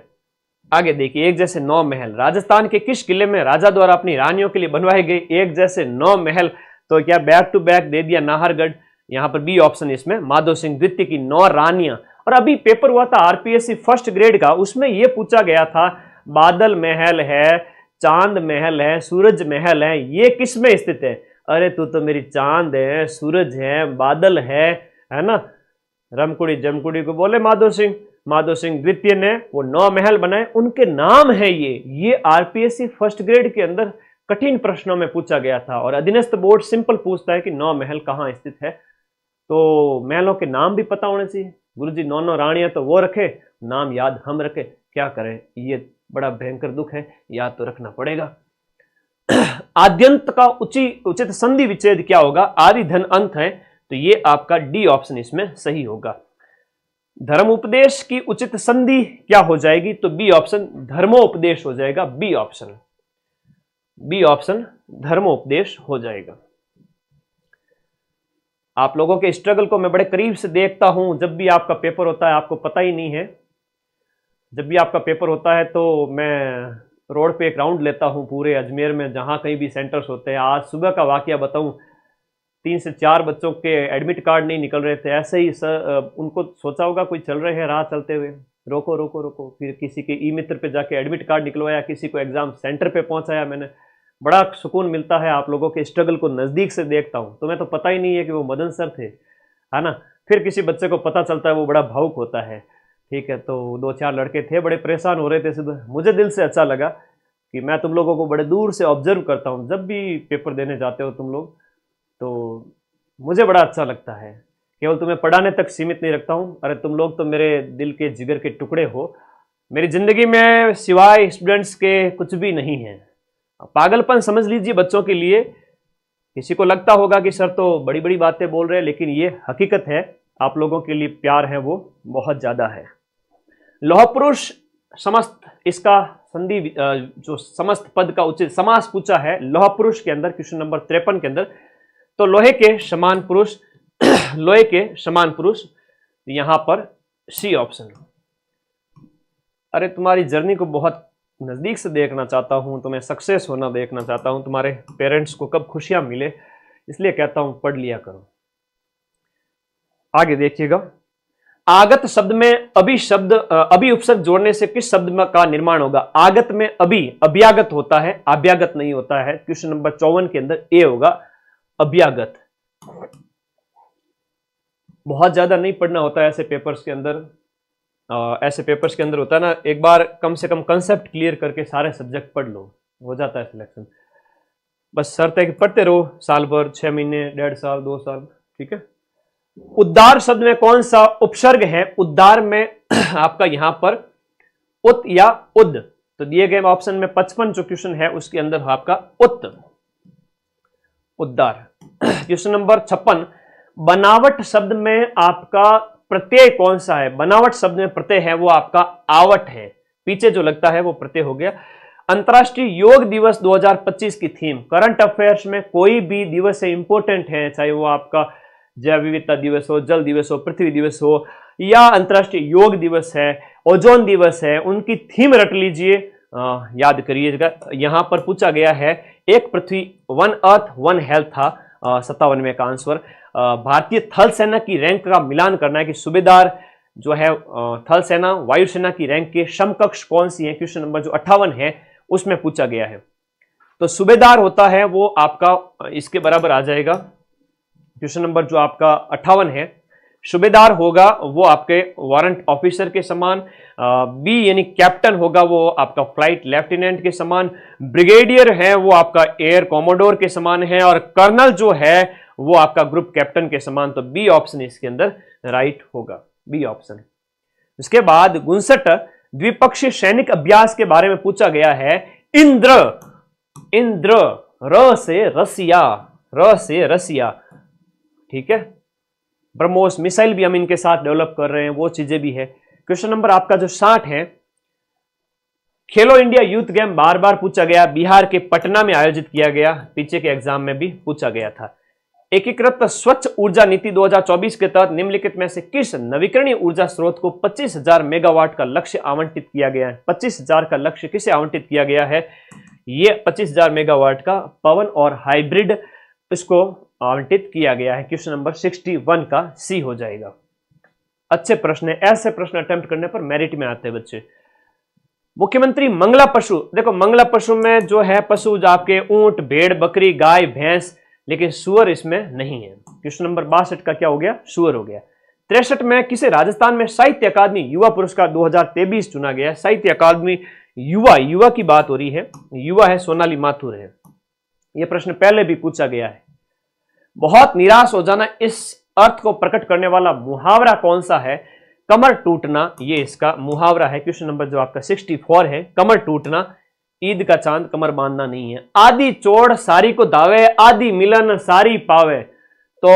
आगे देखिए, एक जैसे 9 महल। राजस्थान के किस किले में राजा द्वारा अपनी रानियों के लिए बनवाए गए एक जैसे 9 महल? तो क्या बैक टू बैक दे दिया नाहरगढ़, यहां पर बी ऑप्शन इसमें, माधो सिंह द्वितीय की 9 रानियां। और अभी पेपर हुआ था आरपीएससी फर्स्ट ग्रेड का, उसमें यह पूछा गया था बादल महल है, चांद महल है, सूरज महल है, ये किस में स्थित है? अरे तू तो मेरी चांद है, सूरज है, बादल है ना। रमकुड़ी जमकुड़ी को बोले माधो सिंह द्वितीय ने वो 9 महल बनाए, उनके नाम है ये आरपीएससी फर्स्ट ग्रेड के अंदर कठिन प्रश्नों में पूछा गया था। और अधीनस्थ बोर्ड सिंपल पूछता है कि 9 महल कहाँ स्थित है, तो महलों के नाम भी पता होने चाहिए। गुरुजी 9 रानियां तो वो रखे, नाम याद हम रखे, क्या करें, ये बड़ा भयंकर दुख है, याद तो रखना पड़ेगा। आद्यंत का उचित संधि विच्छेद क्या होगा? आदि धन अंत है, तो ये आपका डी ऑप्शन इसमें सही होगा। धर्म उपदेश की उचित संधि क्या हो जाएगी? तो बी ऑप्शन धर्मोपदेश हो जाएगा, बी ऑप्शन धर्मोपदेश हो जाएगा। आप लोगों के स्ट्रगल को मैं बड़े करीब से देखता हूं, जब भी आपका पेपर होता है आपको पता ही नहीं है, जब भी आपका पेपर होता है तो मैं रोड पे एक राउंड लेता हूं पूरे अजमेर में, जहां कहीं भी सेंटर्स होते हैं। आज सुबह का वाकया बताऊं, 3 से 4 बच्चों के एडमिट कार्ड नहीं निकल रहे थे, ऐसे ही सर उनको सोचा होगा कोई चल रहे हैं राह चलते हुए, रोको रोको रोको, फिर किसी के ई मित्र पे जाके एडमिट कार्ड निकलवाया, किसी को एग्जाम सेंटर पे पहुंचाया मैंने। बड़ा सुकून मिलता है, आप लोगों के स्ट्रगल को नज़दीक से देखता हूँ। तुम्हें तो पता ही नहीं है कि वो मदन सर थे, है ना। फिर किसी बच्चे को पता चलता है, वो बड़ा भावुक होता है। ठीक है, तो 2-4 लड़के थे, बड़े परेशान हो रहे थे सुबह। मुझे दिल से अच्छा लगा कि मैं तुम लोगों को बड़े दूर से ऑब्जर्व करता हूँ, जब भी पेपर देने जाते हो तुम लोग, तो मुझे बड़ा अच्छा लगता है। केवल तुम्हें पढ़ाने तक सीमित नहीं रखता हूँ, अरे तुम लोग तो मेरे दिल के जिगर के टुकड़े हो। मेरी ज़िंदगी में सिवाय स्टूडेंट्स के कुछ भी नहीं है। पागलपन समझ लीजिए बच्चों के लिए। किसी को लगता होगा कि सर तो बड़ी बड़ी बातें बोल रहे हैं, लेकिन ये हकीकत है। आप लोगों के लिए प्यार है वो बहुत ज़्यादा है। लौह पुरुष समस्त, इसका संधि जो समस्त पद का उचित समास पूछा है लौह पुरुष के अंदर, क्वेश्चन नंबर 53 के अंदर, तो लोहे के समान पुरुष, लोहे के समान पुरुष, यहां पर सी ऑप्शन। अरे तुम्हारी जर्नी को बहुत नजदीक से देखना चाहता हूं, तुम्हें सक्सेस होना देखना चाहता हूं, तुम्हारे पेरेंट्स को कब खुशियां मिले, इसलिए कहता हूं पढ़ लिया करो। आगे देखिएगा, आगत शब्द में अभी उपसर्ग जोड़ने से किस शब्द का निर्माण होगा? आगत में अभ्यागत होता है, अभ्यागत नहीं होता है। क्वेश्चन नंबर 54 के अंदर ए होगा, अभ्यागत। बहुत ज्यादा नहीं पढ़ना होता है ऐसे पेपर्स के अंदर। ऐसे पेपर्स के अंदर होता है ना, एक बार कम से कम कंसेप्ट क्लियर करके सारे सब्जेक्ट पढ़ लो, हो जाता है सिलेक्शन। बस शर्त है कि पढ़ते रहो, साल भर, 6 महीने, 1.5 साल, 2 साल। ठीक है। उद्दार शब्द में कौन सा उपसर्ग है? उद्दार में आपका यहां पर उत या उद, तो दिए गए ऑप्शन में 55 जो क्वेश्चन है उसके अंदर आपका उत। उद्गार। क्वेश्चन नंबर 56, बनावट शब्द में आपका प्रत्यय कौन सा है? बनावट शब्द में प्रत्यय है वो आपका आवट है, पीछे जो लगता है वो प्रत्यय हो गया। अंतर्राष्ट्रीय योग दिवस 2025 की थीम, करंट अफेयर्स में कोई भी दिवस है इंपॉर्टेंट है, चाहे वो आपका जैव विविधता दिवस हो, जल दिवस हो, पृथ्वी दिवस हो, या अंतर्राष्ट्रीय योग दिवस है, ओजोन दिवस है, उनकी थीम रट लीजिए, याद करिएगा। यहां पर पूछा गया है एक पृथ्वी, वन अर्थ वन हेल्थ था 57वें का आंसर। भारतीय थल सेना की रैंक का मिलान करना है कि सूबेदार जो है थल सेना वायुसेना की रैंक के समकक्ष कौन सी है? क्वेश्चन नंबर जो 58 है उसमें पूछा गया है। तो सूबेदार होता है वो आपका इसके बराबर आ जाएगा, क्वेश्चन नंबर जो आपका 58 है सूबेदार होगा वो आपके वारंट ऑफिसर के समान, बी यानी कैप्टन होगा वो आपका फ्लाइट लेफ्टिनेंट के समान, ब्रिगेडियर है वो आपका एयर कॉमोडोर के समान है, और कर्नल जो है वो आपका ग्रुप कैप्टन के समान। तो बी ऑप्शन इसके अंदर राइट होगा, बी ऑप्शन। इसके बाद 59, द्विपक्षीय सैनिक अभ्यास के बारे में पूछा गया है। इंद्र, इंद्र, र से रसिया, र से रसिया, ठीक है। ब्रह्मोस मिसाइल भी हम इनके साथ डेवलप कर रहे हैं, वो चीजें भी है। क्वेश्चन नंबर आपका जो 60 है, खेलो इंडिया यूथ गेम बार बार पूछा गया, बिहार के पटना में आयोजित किया गया, पीछे के एग्जाम में भी पूछा गया था। एकीकृत स्वच्छ ऊर्जा नीति 2024 के तहत निम्नलिखित में से किस नवीकरणीय ऊर्जा स्रोत को 25,000 मेगावाट का लक्ष्य आवंटित किया गया है? 25,000 का लक्ष्य किसे आवंटित किया गया है? ये 25,000 मेगावाट का पवन और हाइब्रिड इसको आवंटित किया गया है। क्वेश्चन नंबर 61 का सी हो जाएगा। अच्छे प्रश्न है, ऐसे प्रश्न अटेम्प्ट करने पर मेरिट में आते हैं बच्चे। मुख्यमंत्री मंगला पशु, देखो मंगला पशु में जो है पशु आपके ऊंट, भेड़, बकरी, गाय, भैंस, लेकिन सुअर इसमें नहीं है। क्वेश्चन नंबर 62 का क्या हो गया? सुअर हो गया। 63 में किसे राजस्थान में साहित्य अकादमी युवा पुरस्कार 2023 चुना गया? साहित्य अकादमी युवा, युवा की बात हो रही है, युवा है सोनाली माथुर है। यह प्रश्न पहले भी पूछा गया है। बहुत निराश हो जाना, इस अर्थ को प्रकट करने वाला मुहावरा कौन सा है? कमर टूटना, ये इसका मुहावरा है। क्वेश्चन नंबर जो आपका 64 है, कमर टूटना, ईद का चांद कमर बांधना नहीं है। आदि चोड़ सारी को दावे, आदि मिलन सारी पावे। तो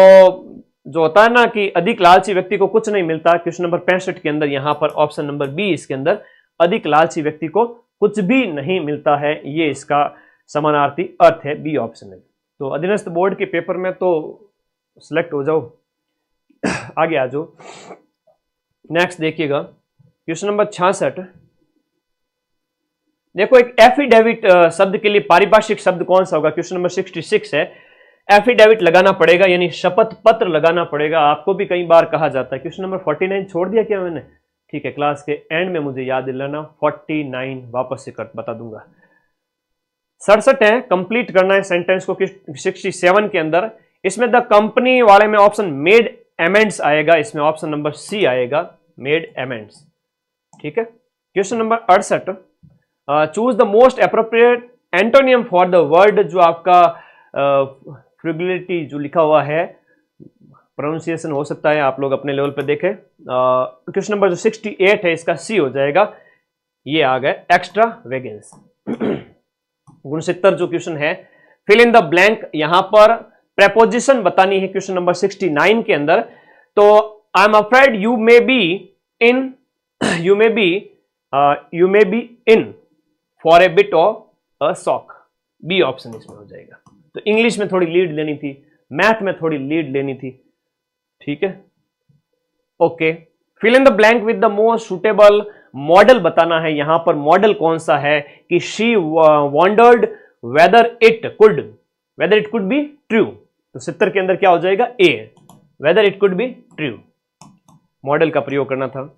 जो होता है ना कि अधिक लालची व्यक्ति को कुछ नहीं मिलता, क्वेश्चन नंबर 65 के अंदर यहां पर ऑप्शन नंबर बी इसके अंदर, अधिक लालची व्यक्ति को कुछ भी नहीं मिलता है, ये इसका समानार्थी अर्थ है, बी ऑप्शन है। तो अधीनस्थ बोर्ड के पेपर में तो सिलेक्ट हो जाओ, आगे आ जाओ। नेक्स्ट देखिएगा क्वेश्चन नंबर 66। देखो एक एफिडेविट शब्द के लिए पारिभाषिक शब्द कौन सा होगा? क्वेश्चन नंबर 66 है। एफिडेविट लगाना पड़ेगा, यानी शपथ पत्र लगाना पड़ेगा। आपको भी कई बार कहा जाता है। क्वेश्चन नंबर 49 छोड़ दिया क्या मैंने? ठीक है, क्लास के एंड में मुझे याद दिलाना। 49 वापस से कर बता दूंगा। 67 है, कंप्लीट करना है सेंटेंस को 67 के अंदर। इसमें द कंपनी वाले में ऑप्शन मेड एमेंड्स आएगा, इसमें ऑप्शन नंबर सी आएगा, मेड एमेंड्स। ठीक है। Question number 68, choose the most appropriate antonym for the word, जो आपका फ्रिबिलिटी जो लिखा हुआ है, प्रोनाउंसिएशन हो सकता है, आप लोग अपने लेवल पे देखें। क्वेश्चन नंबर जो 68 है इसका सी हो जाएगा, ये आ गए एक्स्ट्रा वेगेंस। 69 जो क्वेश्चन है, फिल इन द ब्लैंक, यहां पर प्रेपोजिशन बतानी है क्वेश्चन नंबर 69 के अंदर। तो I am afraid you may be in, you may be in for a bit of a shock, B option इसमें हो जाएगा। तो इंग्लिश में थोड़ी लीड लेनी थी, मैथ में थोड़ी लीड लेनी थी। ठीक है, okay. Fill in the blank with the most suitable modal बताना है। यहां पर मॉडल कौन सा है कि she wondered whether it could be true. तो 70 के अंदर क्या हो जाएगा? A, whether it could be true. Modal का प्रयोग करना था।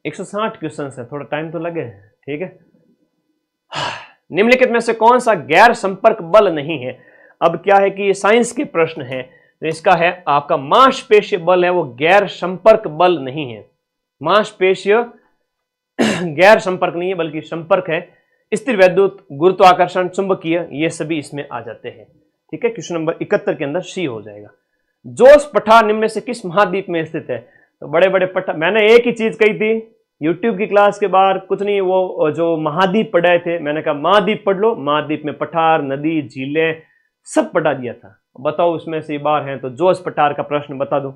160 क्वेश्चन है, थोड़ा टाइम तो लगे। ठीक है। निम्नलिखित में से कौन सा गैर संपर्क बल नहीं है? अब क्या है कि ये साइंस के प्रश्न है, तो इसका है आपका मांसपेशीय बल है, वो गैर संपर्क बल नहीं है। मांसपेशीय गैर संपर्क नहीं है बल्कि संपर्क है। स्थिर वैद्युत, गुरुत्वाकर्षण, चुंबकीय, ये सभी इसमें आ जाते हैं। ठीक है। क्वेश्चन नंबर 71 के अंदर सी हो जाएगा। जोश पठार निम्न में से किस महाद्वीप में स्थित है? तो बड़े बड़े पठार, मैंने एक ही चीज कही थी यूट्यूब की क्लास के बाहर, कुछ नहीं, वो जो महाद्वीप पढ़ाए थे, मैंने कहा महाद्वीप पढ़ लो। महाद्वीप में पठार, नदी, झीलें सब पढ़ा दिया था। बताओ उसमें से बार है तो जोश पठार का प्रश्न बता दो।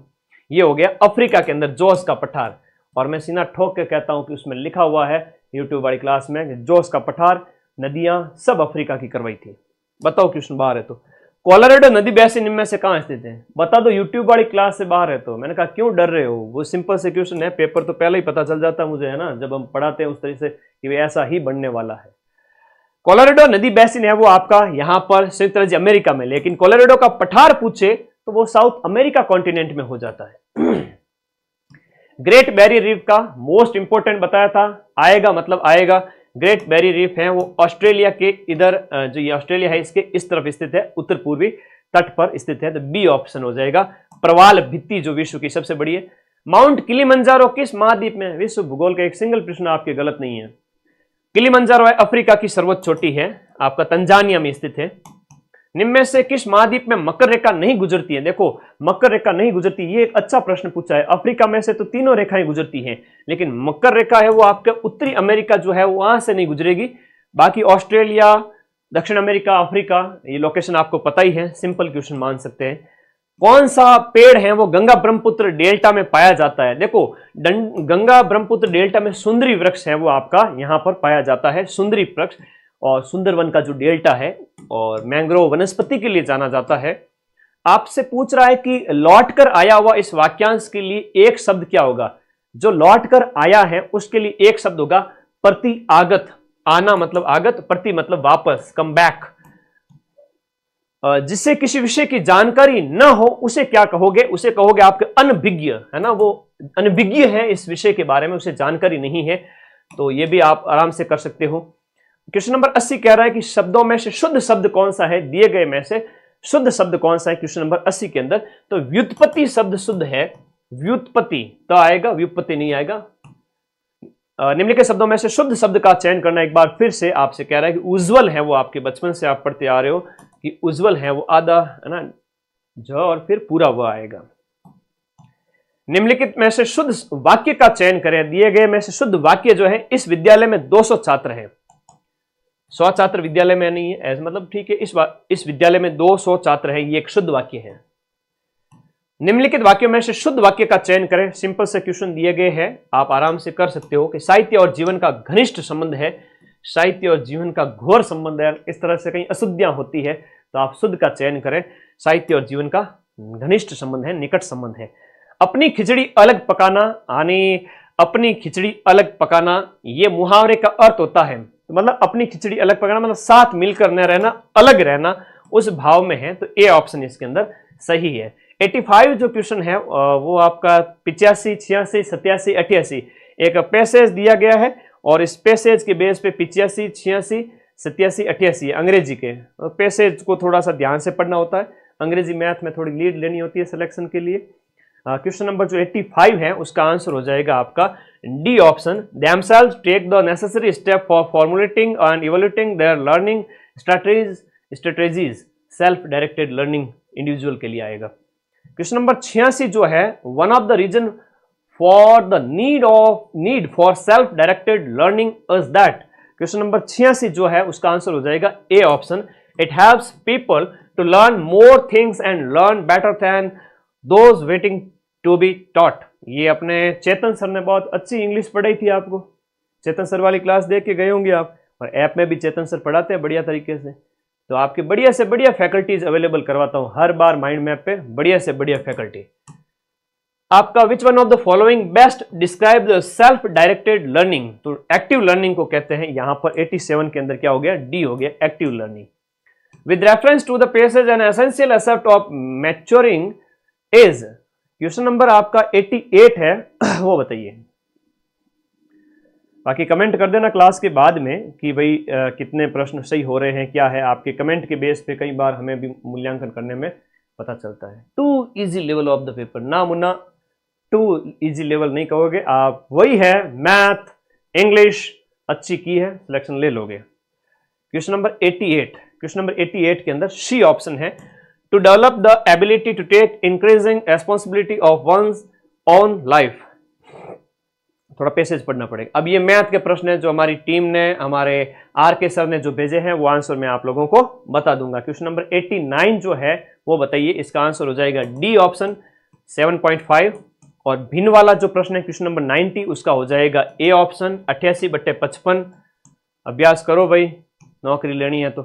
ये हो गया अफ्रीका के अंदर जोश का पठार, और मैं सीना ठोक के कहता हूं कि उसमें लिखा हुआ है यूट्यूब वाली क्लास में कि जोश का पठार नदियां सब अफ्रीका की करवाई थी। बताओ क्वेश्चन बाहर है तो। कोलोराडो नदी बेसिन इनमें से कहां स्थित है, बता दो। यूट्यूब वाली क्लास से बाहर है तो। मैंने कहा क्यों डर रहे हो, वो सिंपल से क्वेश्चन है, पेपर तो पहले ही पता चल जाता है मुझे, है ना, जब हम पढ़ाते हैं उस तरीके से कि वे ऐसा ही बनने वाला है। कोलोराडो नदी बेसिन है वो आपका यहां पर संयुक्त राज्य अमेरिका में, लेकिन कोलोराडो का पठार पूछे तो वो साउथ अमेरिका कॉन्टिनेंट में हो जाता है। ग्रेट बैरियर रीफ का मोस्ट इंपोर्टेंट बताया था, आएगा मतलब आएगा। ग्रेट बैरियर रीफ है वो ऑस्ट्रेलिया के इधर, जो ये ऑस्ट्रेलिया है इसके इस तरफ स्थित है, उत्तर पूर्वी तट पर स्थित है, तो बी ऑप्शन हो जाएगा। प्रवाल भित्ति जो विश्व की सबसे बड़ी है। माउंट किलिमंजारो किस महाद्वीप में है, विश्व भूगोल का एक सिंगल प्रश्न आपके गलत नहीं है। किलिमंजारो है अफ्रीका की सर्वोच्च चोटी है, आपका तंजानिया में स्थित है। निम्न में से किस महाद्वीप में मकर रेखा नहीं गुजरती है, देखो मकर रेखा नहीं गुजरती, ये एक अच्छा प्रश्न पूछा है। अफ्रीका में से तो तीनों रेखाएं गुजरती हैं, लेकिन मकर रेखा है वो आपके उत्तरी अमेरिका जो है वहां से नहीं गुजरेगी। बाकी ऑस्ट्रेलिया, दक्षिण अमेरिका, अफ्रीका, ये लोकेशन आपको पता ही है, सिंपल क्वेश्चन मान सकते हैं। कौन सा पेड़ है वो गंगा ब्रह्मपुत्र डेल्टा में पाया जाता है, देखो गंगा ब्रह्मपुत्र डेल्टा में सुंदरी वृक्ष है वो आपका यहां पर पाया जाता है, सुंदरी वृक्ष। और सुंदरवन का जो डेल्टा है और मैंग्रोव वनस्पति के लिए जाना जाता है। आपसे पूछ रहा है कि लौट कर आया हुआ इस वाक्यांश के लिए एक शब्द क्या होगा, जो लौट कर आया है उसके लिए एक शब्द होगा प्रति आगत। आना मतलब आगत, प्रति मतलब वापस, कम बैक। जिससे किसी विषय की जानकारी न हो उसे क्या कहोगे, उसे कहोगे आपके अनभिज्ञ, है ना, वो अनभिज्ञ है इस विषय के बारे में, उसे जानकारी नहीं है। तो ये भी आप आराम से कर सकते हो। क्वेश्चन नंबर 80 कह रहा है कि शब्दों में से शुद्ध शब्द कौन सा है, दिए गए में से शुद्ध शब्द कौन सा है क्वेश्चन नंबर 80 के अंदर। तो व्युत्पत्ति शब्द शुद्ध है, व्युत्पत्ति तो आएगा, व्युत्पत्ति नहीं आएगा। निम्नलिखित शब्दों में से शुद्ध शब्द का चयन करना। एक बार फिर से आपसे कह रहा है कि उज्जवल है वो आपके बचपन से आप पढ़ते आ रहे हो कि उज्जवल है वो आधा, है ना, ज और फिर पूरा वह आएगा। निम्नलिखित में से शुद्ध वाक्य का चयन करें। दिए गए में से शुद्ध वाक्य जो है, इस विद्यालय में 200 छात्र हैं। 100 छात्र विद्यालय में नहीं है, ऐसा मतलब ठीक है, इस विद्यालय में 200 छात्र हैं, ये एक शुद्ध वाक्य है। निम्नलिखित वाक्यों में से शुद्ध वाक्य का चयन करें। सिंपल से क्वेश्चन दिए गए हैं, आप आराम से कर सकते हो कि साहित्य और जीवन का घनिष्ठ संबंध है, साहित्य और जीवन का घोर संबंध है, इस तरह से कहीं अशुद्धियां होती है तो आप शुद्ध का चयन करें। साहित्य और जीवन का घनिष्ठ संबंध है, निकट संबंध है। अपनी खिचड़ी अलग पकाना, यानी अपनी खिचड़ी अलग पकाना, ये मुहावरे का अर्थ होता है, तो मतलब अपनी खिचड़ी अलग पकाना मतलब साथ मिलकर न रहना, अलग रहना, उस भाव में है। तो ए ऑप्शन इसके अंदर सही है। 85 जो क्वेश्चन है वो आपका 85, 86, 87, 88 एक पैसेज दिया गया है और इस पैसेज के बेस पे 85, 86, 87, 88 अंग्रेजी के पैसेज को थोड़ा सा ध्यान से पढ़ना होता है। अंग्रेजी मैथ में थोड़ी लीड लेनी होती है सिलेक्शन के लिए। क्वेश्चन नंबर जो 85 है उसका आंसर हो जाएगा आपका D option. themselves take the necessary step for formulating and evaluating their learning strategies self directed learning individual के लिए आएगा। क्वेश्चन नंबर 86 जो है, one of the reason for the need for self directed learning is that. Question number 86 जो है उसका answer हो जाएगा A option. It helps people to learn more things and learn better than those waiting to be taught. ये अपने चेतन sir ने बहुत अच्छी इंग्लिश पढ़ाई थी आपको, चेतन सर वाली क्लास देख के गए होंगे आप, और ऐप में भी चेतन सर पढ़ाते हैं बढ़िया तरीके से। तो आपके बढ़िया से बढ़िया फैकल्टीज अवेलेबल करवाता हूं हर बार माइंड मैप पे, बढ़िया से बढ़िया फैकल्टी। आपका which one of the following best describe the self directed learning. तो एक्टिव लर्निंग को कहते हैं, यहां पर 87 के अंदर क्या हो गया, डी हो गया, active learning. With reference to the passage an essential aspect of maturing is. Question number आपका 88 है, वो बताइए। बाकी कमेंट कर देना क्लास के बाद में कि भाई कितने प्रश्न सही हो रहे हैं, क्या है। आपके कमेंट के बेस पे कई बार हमें भी मूल्यांकन करने में पता चलता है। Too easy level of the paper, ना मुन्ना टू इजी लेवल नहीं कहोगे आप, वही है मैथ इंग्लिश अच्छी की है, सिलेक्शन ले लोगे। क्वेश्चन नंबर 88, क्वेश्चन नंबर 88 के अंदर सी ऑप्शन है, to develop the ability to take increasing responsibility of one's own life. थोड़ा पैसेज पढ़ना पड़ेगा। अब ये मैथ के प्रश्न है जो हमारी टीम ने, हमारे आर के सर ने जो भेजे हैं, वो आंसर मैं आप लोगों को बता दूंगा। क्वेश्चन नंबर 89 जो है वो बताइए। इसका आंसर हो जाएगा डी ऑप्शन 7.5। और भिन्न वाला जो प्रश्न है क्वेश्चन नंबर 90, उसका हो जाएगा ए ऑप्शन 88/55। अभ्यास करो भाई, नौकरी लेनी है तो।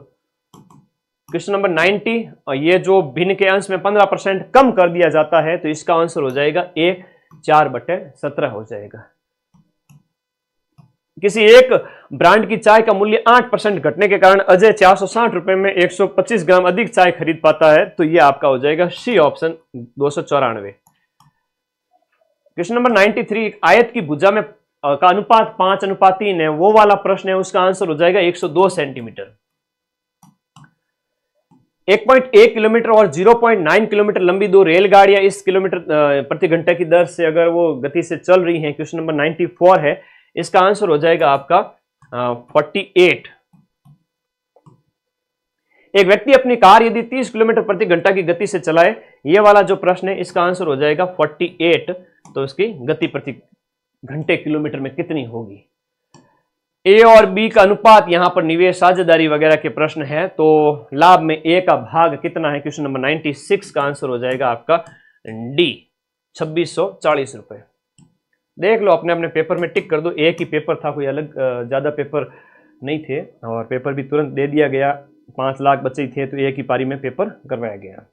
क्वेश्चन नंबर 90, और ये जो भिन्न के अंश में 15% कम कर दिया जाता है, तो इसका आंसर हो जाएगा ए 4/17 हो जाएगा। किसी एक ब्रांड की चाय का मूल्य 8% घटने के कारण अजय 460 रुपए में 125 ग्राम अधिक चाय खरीद पाता है, तो यह आपका हो जाएगा सी ऑप्शन 294। क्वेश्चन नंबर 93, आयत की भुजा में का अनुपात 5:3 है, वो वाला प्रश्न है, उसका आंसर हो जाएगा 102 सेंटीमीटर। 1.1 किलोमीटर और 0.9 किलोमीटर लंबी दो रेलगाड़ियां इस किलोमीटर प्रति घंटे की दर से अगर वो गति से चल रही हैं, क्वेश्चन नंबर 94 है, इसका आंसर हो जाएगा आपका 48। एक व्यक्ति अपनी कार यदि 30 किलोमीटर प्रति घंटा की गति से चलाए, ये वाला जो प्रश्न है, इसका आंसर हो जाएगा 48। तो इसकी गति प्रति घंटे किलोमीटर में कितनी होगी। ए और बी का अनुपात, यहां पर निवेश साझेदारी वगैरह के प्रश्न है, तो लाभ में ए का भाग कितना है, क्वेश्चन नंबर 96 का आंसर हो जाएगा आपका डी 2640 रुपए। देख लो, अपने अपने पेपर में टिक कर दो। एक ही पेपर था, कोई अलग ज्यादा पेपर नहीं थे, और पेपर भी तुरंत दे दिया गया। 5 लाख बच्चे ही थे, तो एक ही पारी में पेपर करवाया गया।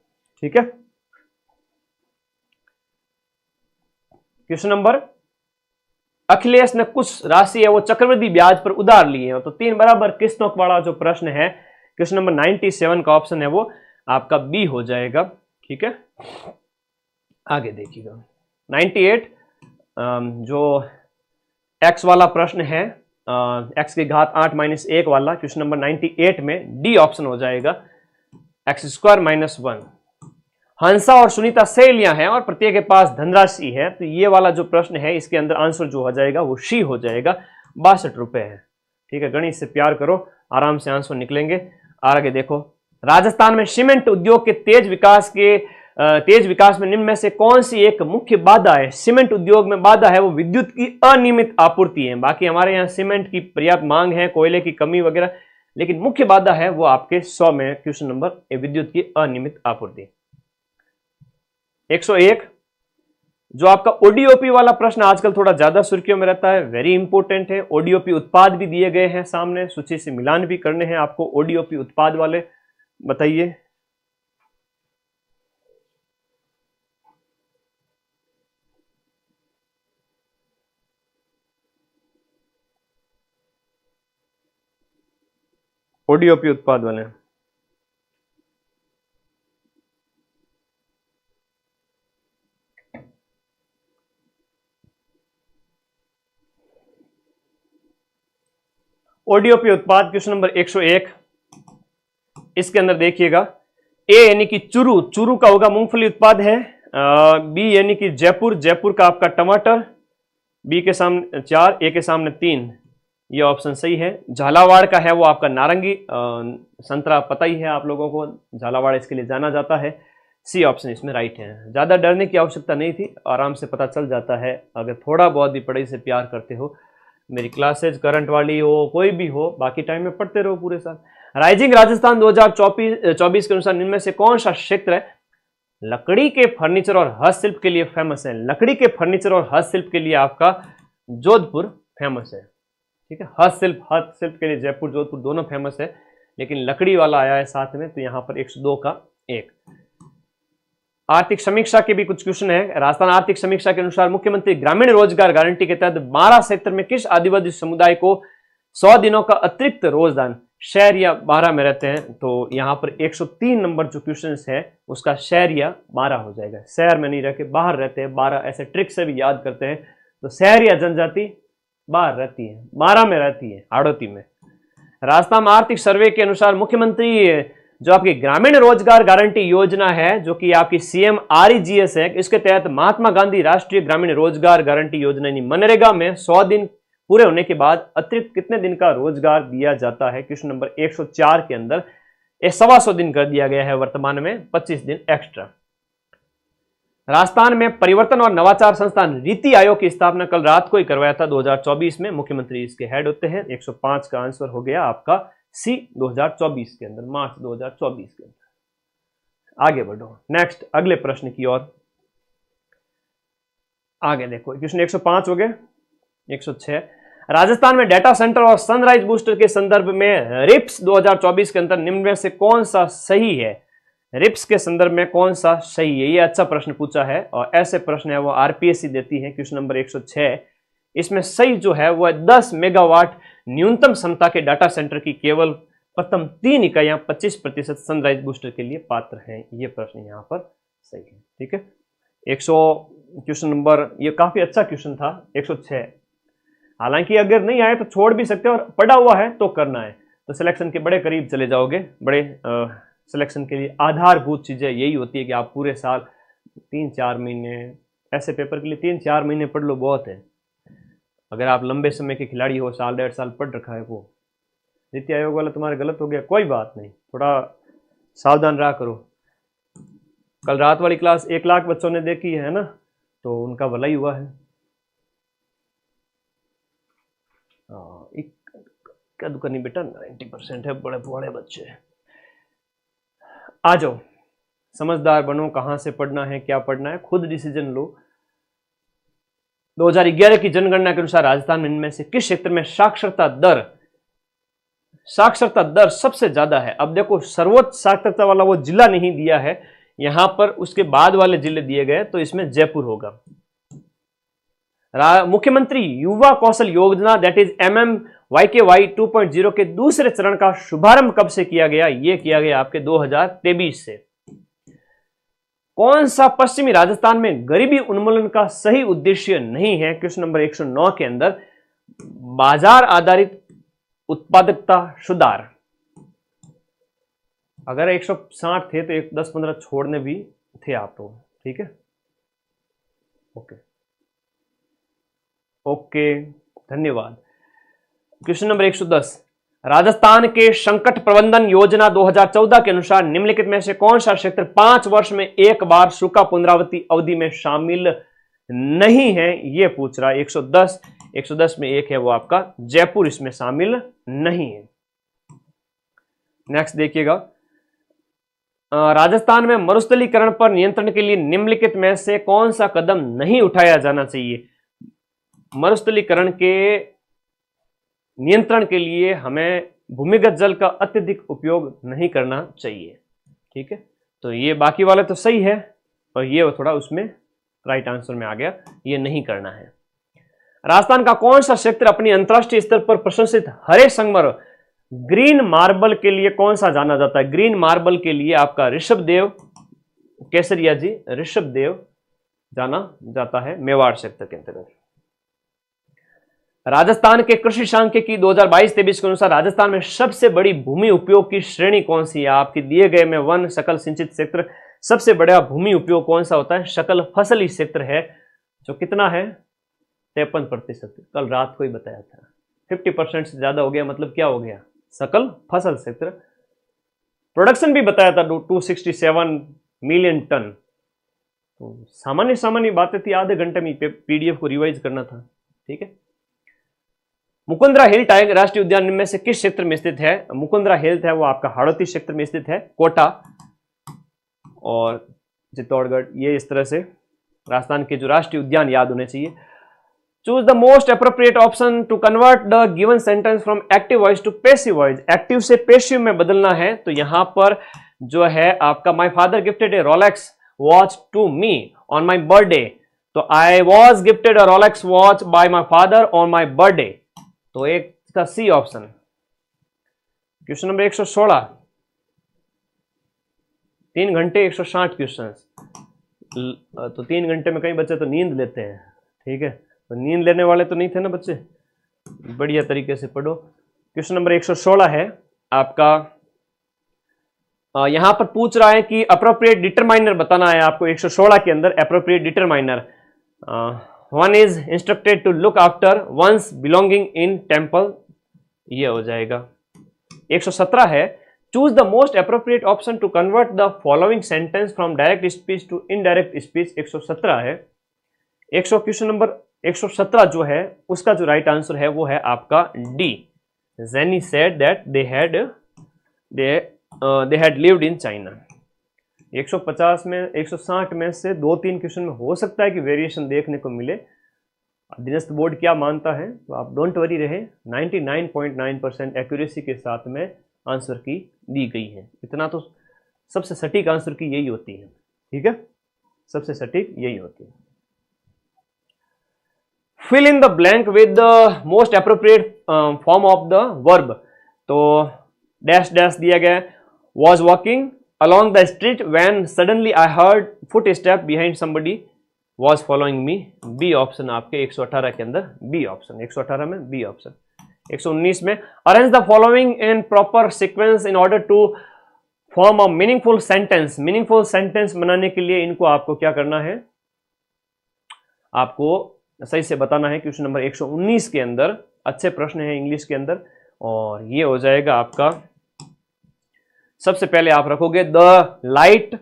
ठीक है। क्वेश्चन नंबर, अखिलेश ने कुछ राशि है वो चक्रवृद्धि ब्याज पर उधार ली है, तो 3 बराबर किस्तों वाला जो प्रश्न है, क्वेश्चन नंबर 97 का ऑप्शन है वो आपका बी हो जाएगा। ठीक है, आगे देखिएगा। 98 जो x वाला प्रश्न है, x की घात 8 - 1 वाला, क्वेश्चन नंबर 98 में डी ऑप्शन हो जाएगा x² - 1। हंसा और सुनीता सहेलियां हैं और प्रत्येक के पास धनराशि है, तो ये वाला जो प्रश्न है, इसके अंदर आंसर जो हो जाएगा वो सी हो जाएगा, 62 रुपए है। ठीक है, गणित से प्यार करो, आराम से आंसर निकलेंगे। आगे देखो, राजस्थान में सीमेंट उद्योग के तेज विकास में निम्न में से कौन सी एक मुख्य बाधा है। सीमेंट उद्योग में बाधा है वो विद्युत की अनियमित आपूर्ति है। बाकी हमारे यहाँ सीमेंट की पर्याप्त मांग है, कोयले की कमी वगैरह, लेकिन मुख्य बाधा है वो आपके 100 में क्वेश्चन नंबर विद्युत की अनियमित आपूर्ति। 101 जो आपका ओडीओपी वाला प्रश्न आजकल थोड़ा ज्यादा सुर्खियों में रहता है, वेरी इंपॉर्टेंट है। ओडीओपी उत्पाद भी दिए गए हैं सामने, सूची से मिलान भी करने हैं आपको। ओडीओपी उत्पाद वाले बताइए। ओडीओपी उत्पाद वाले ओडीओपी उत्पाद क्वेश्चन नंबर 101, इसके अंदर देखिएगा, ए यानी कि चूरू का होगा मूंगफली उत्पाद है। बी यानी कि जयपुर का आपका टमाटर, बी के सामने 4, ए के सामने 3, ये ऑप्शन सही है। झालावाड़ का है वो आपका नारंगी संतरा, पता ही है आप लोगों को, झालावाड़ इसके लिए जाना जाता है। सी ऑप्शन इसमें राइट है। ज्यादा डरने की आवश्यकता नहीं थी, आराम से पता चल जाता है अगर थोड़ा बहुत भी पढ़ाई से प्यार करते हो। मेरी क्लासेज करंट वाली हो, कोई भी हो, बाकी टाइम में पढ़ते रहो पूरे साल। राइजिंग राजस्थान 2024 के अनुसार इनमें से कौन सा क्षेत्र है लकड़ी के फर्नीचर और हस्तशिल्प के लिए फेमस है। लकड़ी के फर्नीचर और हस्तशिल्प के लिए आपका जोधपुर फेमस है। ठीक है, हस्तशिल्प के लिए जयपुर जोधपुर दोनों फेमस है, लेकिन लकड़ी वाला आया है साथ में, तो यहां पर 102 का 1। आर्थिक समीक्षा के भी कुछ क्वेश्चन है। राजस्थान आर्थिक समीक्षा के अनुसार मुख्यमंत्री ग्रामीण रोजगार गारंटी के तहत 12 सेक्टर में किस आदिवासी समुदाय को 100 दिनों का अतिरिक्त रोजगार, शहर या 12 में रहते हैं, तो यहां पर 103 नंबर जो क्वेश्चन है उसका शहर या 12 हो जाएगा। शहर में नहीं रहते, बाहर रहते हैं 12, ऐसे ट्रिक से भी याद करते हैं। तो शहर या जनजाति बाहर रहती है, 12 में रहती है, हाड़ौती में। राजस्थान आर्थिक सर्वे के अनुसार मुख्यमंत्री जो आपकी ग्रामीण रोजगार गारंटी योजना है, जो कि आपकी CMREGS है, इसके तहत महात्मा गांधी राष्ट्रीय ग्रामीण रोजगार गारंटी योजना यानी मनरेगा में 100 दिन पूरे होने के बाद अतिरिक्त कितने दिन का रोजगार दिया जाता है। क्वेश्चन नंबर 104 के अंदर 125 दिन कर दिया गया है, वर्तमान में 25 दिन एक्स्ट्रा। राजस्थान में परिवर्तन और नवाचार संस्थान नीति आयोग की स्थापना कल रात को ही करवाया था 2024 में। मुख्यमंत्री इसके हेड होते हैं। 105 का आंसर हो गया आपका सी 2024 के अंदर, मार्च 2024 के अंदर। आगे बढ़ो। नेक्स्ट अगले प्रश्न की ओर आगे देखो। क्वेश्चन 105 हो गए। 106, राजस्थान में डेटा सेंटर और सनराइज बूस्टर के संदर्भ में रिप्स 2024 के अंदर निम्न में से कौन सा सही है? रिप्स के संदर्भ में कौन सा सही है? ये अच्छा प्रश्न पूछा है और ऐसे प्रश्न है वो आरपीएससी देती है। क्वेश्चन नंबर 106, इसमें सही जो है वो 10 मेगावाट न्यूनतम क्षमता के डाटा सेंटर की केवल प्रथम 3 इकाइयां 25% सनराइज बूस्टर के लिए पात्र हैं। ये प्रश्न यहां पर सही है। ठीक है, 100 क्वेश्चन नंबर, ये काफी अच्छा क्वेश्चन था 106। हालांकि अगर नहीं आए तो छोड़ भी सकते हैं और पढ़ा हुआ है तो करना है, तो सिलेक्शन के बड़े करीब चले जाओगे। बड़े सिलेक्शन के लिए आधारभूत चीजें यही होती है कि आप पूरे साल 3-4 महीने, ऐसे पेपर के लिए 3-4 महीने पढ़ लो, बहुत है। अगर आप लंबे समय के खिलाड़ी हो, साल 1.5 साल पढ़ रखा है, वो नीति आयोग वाला तुम्हारे गलत हो गया, कोई बात नहीं, थोड़ा सावधान रहा करो। कल रात वाली क्लास 1 लाख बच्चों ने देखी है ना, तो उनका भला ही हुआ है। क्या दुकानी बेटा, 90% है, बड़े बड़े बच्चे। आ जाओ, समझदार बनो, कहां से पढ़ना है, क्या पढ़ना है, खुद डिसीजन लो। 2011 की जनगणना के अनुसार राजस्थान में इनमें से किस क्षेत्र में साक्षरता दर सबसे ज्यादा है? अब देखो, सर्वोच्च साक्षरता वाला वो जिला नहीं दिया है यहां पर, उसके बाद वाले जिले दिए गए, तो इसमें जयपुर होगा। मुख्यमंत्री युवा Kaushal Yojana that is MMYKY 2.0 के दूसरे चरण का शुभारंभ कब से किया गया? यह किया गया आपके 2023 से। कौन सा पश्चिमी राजस्थान में गरीबी उन्मूलन का सही उद्देश्य नहीं है? क्वेश्चन नंबर 109 के अंदर बाजार आधारित उत्पादकता सुधार। अगर 160 थे तो 10-15 छोड़ने भी थे आप लोग। ठीक है, ओके, धन्यवाद। क्वेश्चन नंबर 110, राजस्थान के संकट प्रबंधन योजना 2014 के अनुसार निम्नलिखित में से कौन सा क्षेत्र 5 वर्ष में एक बार सूखा पुनरावृत्ति अवधि में शामिल नहीं है? यह पूछ रहा है। 110 में एक है वो आपका जयपुर, इसमें शामिल नहीं है। नेक्स्ट देखिएगा, राजस्थान में मरुस्थलीकरण पर नियंत्रण के लिए निम्नलिखित में से कौन सा कदम नहीं उठाया जाना चाहिए? मरुस्थलीकरण के नियंत्रण के लिए हमें भूमिगत जल का अत्यधिक उपयोग नहीं करना चाहिए। ठीक है, तो ये बाकी वाले तो सही है और ये थोड़ा उसमें राइट आंसर में आ गया, ये नहीं करना है। राजस्थान का कौन सा क्षेत्र अपनी अंतरराष्ट्रीय स्तर पर प्रशंसित हरे संगमरमर ग्रीन मार्बल के लिए कौन सा जाना जाता है? ग्रीन मार्बल के लिए आपका ऋषभदेव केसरिया जी, ऋषभदेव जाना जाता है मेवाड़ क्षेत्र के अंतर्गत। राजस्थान के कृषि सांख्यिकी 2022-23 के अनुसार राजस्थान में सबसे बड़ी भूमि उपयोग की श्रेणी कौन सी है? आपके दिए गए में वन सकल सिंचित क्षेत्र, सबसे बड़ा भूमि उपयोग कौन सा होता है? सकल फसली क्षेत्र है, जो कितना है? 53%। कल रात को ही बताया था। 50% से ज्यादा हो गया, मतलब क्या हो गया? सकल फसल क्षेत्र। प्रोडक्शन भी बताया था 267 मिलियन टन। तो सामान्य बातें थी, आधे घंटे में पीडीएफ को रिवाइज करना था। ठीक है, मुकुंदरा हिल टाइगर राष्ट्रीय उद्यान में से किस क्षेत्र में स्थित है? मुकुंदरा हिल है वो आपका हाड़ौती क्षेत्र में स्थित है, कोटा और चित्तौड़गढ़। ये इस तरह से राजस्थान के जो राष्ट्रीय उद्यान याद होने चाहिए। Choose the most appropriate option to convert the given sentence from active voice to passive voice. Active से पैसिव में बदलना है, तो यहां पर जो है आपका my father gifted a Rolex watch to me on my birthday, तो I was gifted a Rolex watch by my father on my birthday, तो एक का सी ऑप्शन। क्वेश्चन नंबर 116, 3 घंटे 160 क्वेश्चन, तो 3 घंटे में कई बच्चे तो नींद लेते हैं। ठीक है, तो नींद लेने वाले तो नहीं थे ना बच्चे, बढ़िया तरीके से पढ़ो। क्वेश्चन नंबर 116 है आपका, यहां पर पूछ रहा है कि अप्रोप्रिएट डिटरमाइनर बताना है आपको। 116 के अंदर appropriate determiner, one is instructed to look after one's belonging in temple, ये हो जाएगा। 117 है choose the most appropriate option to convert the following sentence from direct speech to indirect speech, 117 है। क्वेश्चन नंबर 117 जो है उसका जो राइट आंसर है वो है आपका D. Zenny said that they had lived in China। 150 में 160 में से 2-3 क्वेश्चन में हो सकता है कि वेरिएशन देखने को मिले। अधीनस्थ बोर्ड क्या मानता है, तो आप डोंट वरी रहे, 99.9% एक्यूरेसी के साथ में आंसर की दी गई है। इतना तो सबसे सटीक आंसर की यही होती है, ठीक है, सबसे सटीक यही होती है। Fill in the blank with the most appropriate form of the verb. तो डैश डैश दिया गया है। Was walking along the street when suddenly I heard footstep behind somebody was following me। B option आपके 118 के अंदर B option, 118 में B option. 119 में arrange the following in proper sequence in order to form a meaningful sentence. Meaningful sentence बनाने के लिए इनको आपको क्या करना है, आपको सही से बताना है। क्वेश्चन नंबर 119 के अंदर अच्छे प्रश्न है इंग्लिश के अंदर, और ये हो जाएगा आपका, सबसे पहले आप रखोगे the light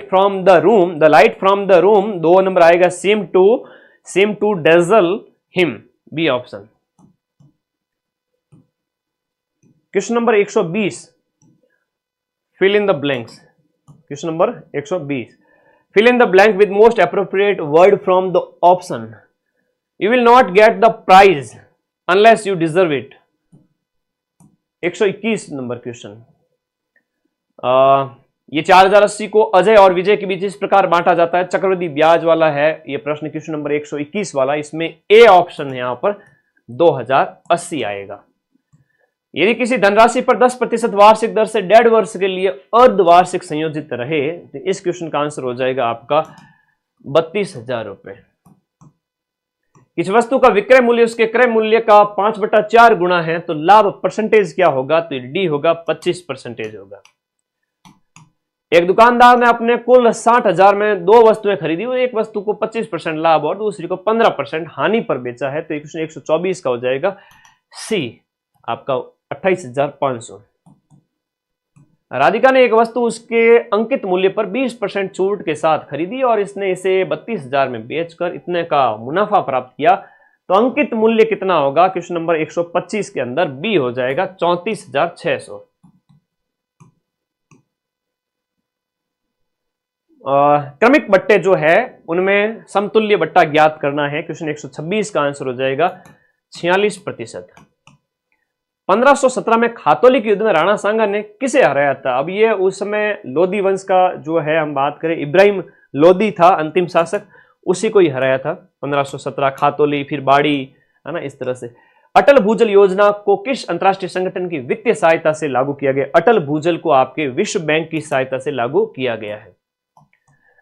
from the room, 2 number आएगा seem to dazzle him, B option. Question number 120 fill in the blanks. Question number 120 fill in the blank with most appropriate word from the option. You will not get the prize unless you deserve it. 121 number question, ये 4080 को अजय और विजय के बीच इस प्रकार बांटा जाता है, चक्रवृद्धि ब्याज वाला है ये प्रश्न, क्वेश्चन नंबर 121 वाला। इसमें ए ऑप्शन है यहां पर 2080 आएगा। यदि किसी धनराशि पर 10% वार्षिक दर से 1.5 वर्ष के लिए अर्धवार्षिक संयोजित रहे, तो इस क्वेश्चन का आंसर हो जाएगा आपका 32,000 रुपए। किसी वस्तु का विक्रय मूल्य उसके क्रय मूल्य का 5/4 गुना है, तो लाभ परसेंटेज क्या होगा, तो डी होगा 25% होगा। एक दुकानदार ने अपने कुल 60,000 में 2 वस्तुएं खरीदी और एक वस्तु को 25% लाभ और दूसरी को 15% हानि पर बेचा है, तो क्वेश्चन 124 का हो जाएगा सी आपका 28,500। राधिका ने एक वस्तु उसके अंकित मूल्य पर 20% छूट के साथ खरीदी और इसने इसे 32,000 में बेचकर इतने का मुनाफा प्राप्त किया, तो अंकित मूल्य कितना होगा, क्वेश्चन नंबर 125 के अंदर बी हो जाएगा 34,600। क्रमिक बट्टे जो है उनमें समतुल्य बट्टा ज्ञात करना है, क्वेश्चन 126 का आंसर हो जाएगा 46%। 1517 में खातौली के युद्ध में राणा सांगा ने किसे हराया था। अब ये उस समय लोधी वंश का जो है, हम बात करें इब्राहिम लोधी था अंतिम शासक, उसी को ही हराया था 1517। खातौली, फिर बाड़ी, है ना, इस तरह से। अटल भूजल योजना को किस अंतरराष्ट्रीय संगठन की वित्तीय सहायता से लागू किया गया। अटल भूजल को आपके विश्व बैंक की सहायता से लागू किया गया है।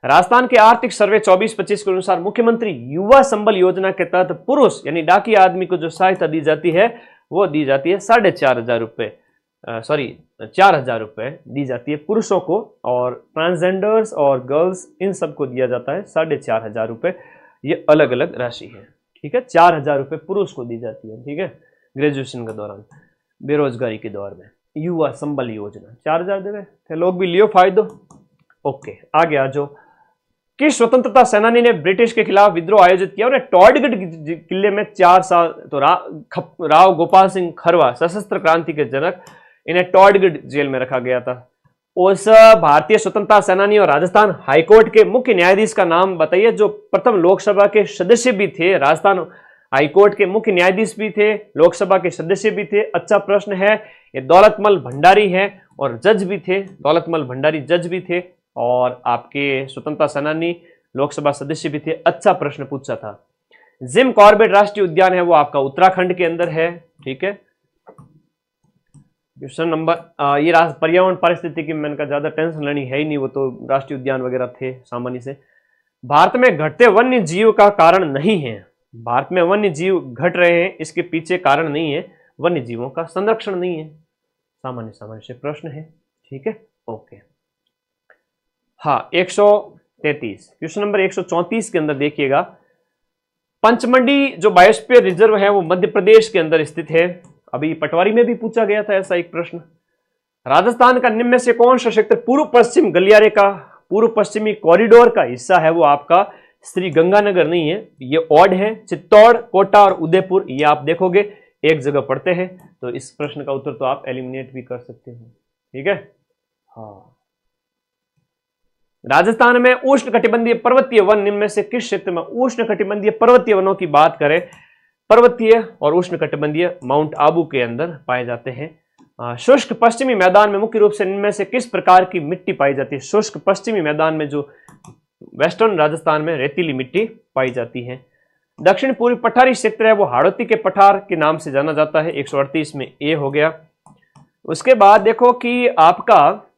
राजस्थान के आर्थिक सर्वे 24-25 के अनुसार मुख्यमंत्री युवा संबल योजना के तहत पुरुष यानी डाकिया आदमी को जो सहायता दी जाती है वो दी जाती है 4,500 रुपए, 4,000 रुपए दी जाती है पुरुषों को, और ट्रांसजेंडर्स और गर्ल्स इन सबको दिया जाता है 4,500 रुपए। ये अलग अलग राशि है, ठीक है। 4,000 रुपए पुरुष को दी जाती है, ठीक है, ग्रेजुएशन के दौरान, बेरोजगारी के दौर में। युवा संबल योजना 4,000 दे रहे, लोग भी लियो फायदो। ओके, आगे आ जाओ। किस स्वतंत्रता सेनानी ने ब्रिटिश के खिलाफ विद्रोह आयोजित किया। उन्हें टॉडगढ़ किले में 4 साल, तो राव गोपाल सिंह खरवा सशस्त्र क्रांति के जनक, इन्हें टॉडगढ़ जेल में रखा गया था। उस भारतीय स्वतंत्रता सेनानी और राजस्थान हाईकोर्ट के मुख्य न्यायाधीश का नाम बताइए जो प्रथम लोकसभा के सदस्य भी थे, राजस्थान हाईकोर्ट के मुख्य न्यायाधीश भी थे, लोकसभा के सदस्य भी थे। अच्छा प्रश्न है, ये दौलतमल भंडारी है और जज भी थे, दौलतमल भंडारी जज भी थे और आपके स्वतंत्रता सेनानी लोकसभा सदस्य भी थे। अच्छा प्रश्न पूछा था। जिम कॉर्बेट राष्ट्रीय उद्यान है वो आपका उत्तराखंड के अंदर है, ठीक है। क्वेश्चन नंबर ये पर्यावरण पारिस्थितिकी की मैंने कहा ज्यादा टेंशन लेनी है ही नहीं, वो तो राष्ट्रीय उद्यान वगैरह थे सामान्य से। भारत में घटते वन्य जीव का कारण नहीं है। भारत में वन्य जीव घट रहे हैं, इसके पीछे कारण नहीं है, वन्य जीवों का संरक्षण नहीं है। सामान्य से प्रश्न है, ठीक है, ओके। हाँ, 133 क्वेश्चन नंबर 134 के अंदर देखिएगा, पंचमंडी जो बायोस्फीयर रिजर्व है वो मध्य प्रदेश के अंदर स्थित है। अभी पटवारी में भी पूछा गया था ऐसा एक प्रश्न। राजस्थान का निम्न में से कौन सा क्षेत्र पूर्व पश्चिम गलियारे का पूर्व पश्चिमी कॉरिडोर का हिस्सा है। वो आपका श्री गंगानगर नहीं है, ये ऑड है। चित्तौड़, कोटा और उदयपुर ये आप देखोगे एक जगह पढ़ते हैं, तो इस प्रश्न का उत्तर तो आप एलिमिनेट भी कर सकते हैं, ठीक है। हाँ, राजस्थान में उष्ण कटिबंधीय पर्वतीय वन निम्न में से किस क्षेत्र में, उष्ण कटिबंधीय पर्वतीय वनों की बात करें, पर्वतीय और उष्ण कटिबंधीय माउंट आबू के अंदर पाए जाते हैं। शुष्क पश्चिमी मैदान में मुख्य रूप से इनमें से किस प्रकार की मिट्टी पाई जाती है, शुष्क पश्चिमी मैदान में जो वेस्टर्न राजस्थान में रेतीली मिट्टी पाई जाती है। दक्षिण पूर्वी पठारी क्षेत्र है वो हाड़ौती के पठार के नाम से जाना जाता है, 138 में ए हो गया। उसके बाद देखो कि आपका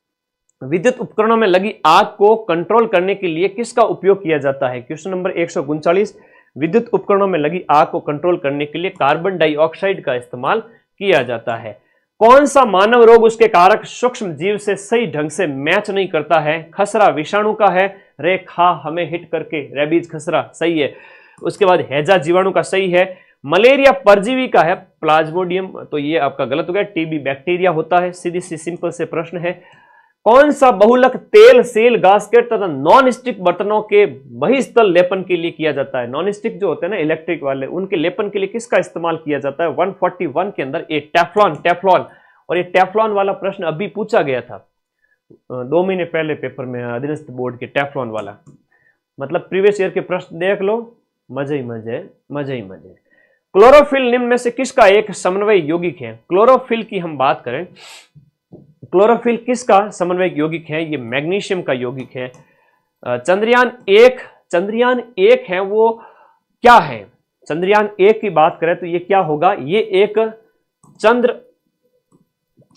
विद्युत उपकरणों में लगी आग को कंट्रोल करने के लिए किसका उपयोग किया जाता है, क्वेश्चन नंबर 139, विद्युत उपकरणों में लगी आग को कंट्रोल करने के लिए कार्बन डाइऑक्साइड का इस्तेमाल किया जाता है। कौन सा मानव रोग उसके कारक सूक्ष्म जीव से सही ढंग से मैच नहीं करता है, खसरा विषाणु का है, रे खा हमें हिट करके, रेबीज खसरा सही है। उसके बाद हैजा जीवाणु का सही है। मलेरिया परजीवी का है, प्लाज्मोडियम, तो ये आपका गलत हो गया, टीबी बैक्टीरिया होता है। सीधी सी सिंपल से प्रश्न है। कौन सा बहुलक तेल, सेल, गास्केट तथा नॉन स्टिक बर्तनों के बहिस्थल लेपन के लिए किया जाता है, नॉन स्टिक जो होते हैं ना इलेक्ट्रिक वाले, उनके लेपन के लिए किसका इस्तेमाल किया जाता है, 141 के अंदर एक टेफ्लॉन। और ये टेफ्लॉन वाला प्रश्न अभी पूछा गया था 2 महीने पहले पेपर में, अधीनस्थ बोर्ड के, टेफ्लॉन वाला, मतलब प्रीवियस ईयर के प्रश्न देख लो, मजे ही मजे। क्लोरोफिल निम्न में से किसका एक समन्वय यौगिक है, क्लोरोफिल की हम बात करें, क्लोरोफिल किसका समन्वय यौगिक है, ये मैग्नीशियम का यौगिक है। चंद्रयान एक है वो क्या है, चंद्रयान एक की बात करें तो ये क्या होगा, ये एक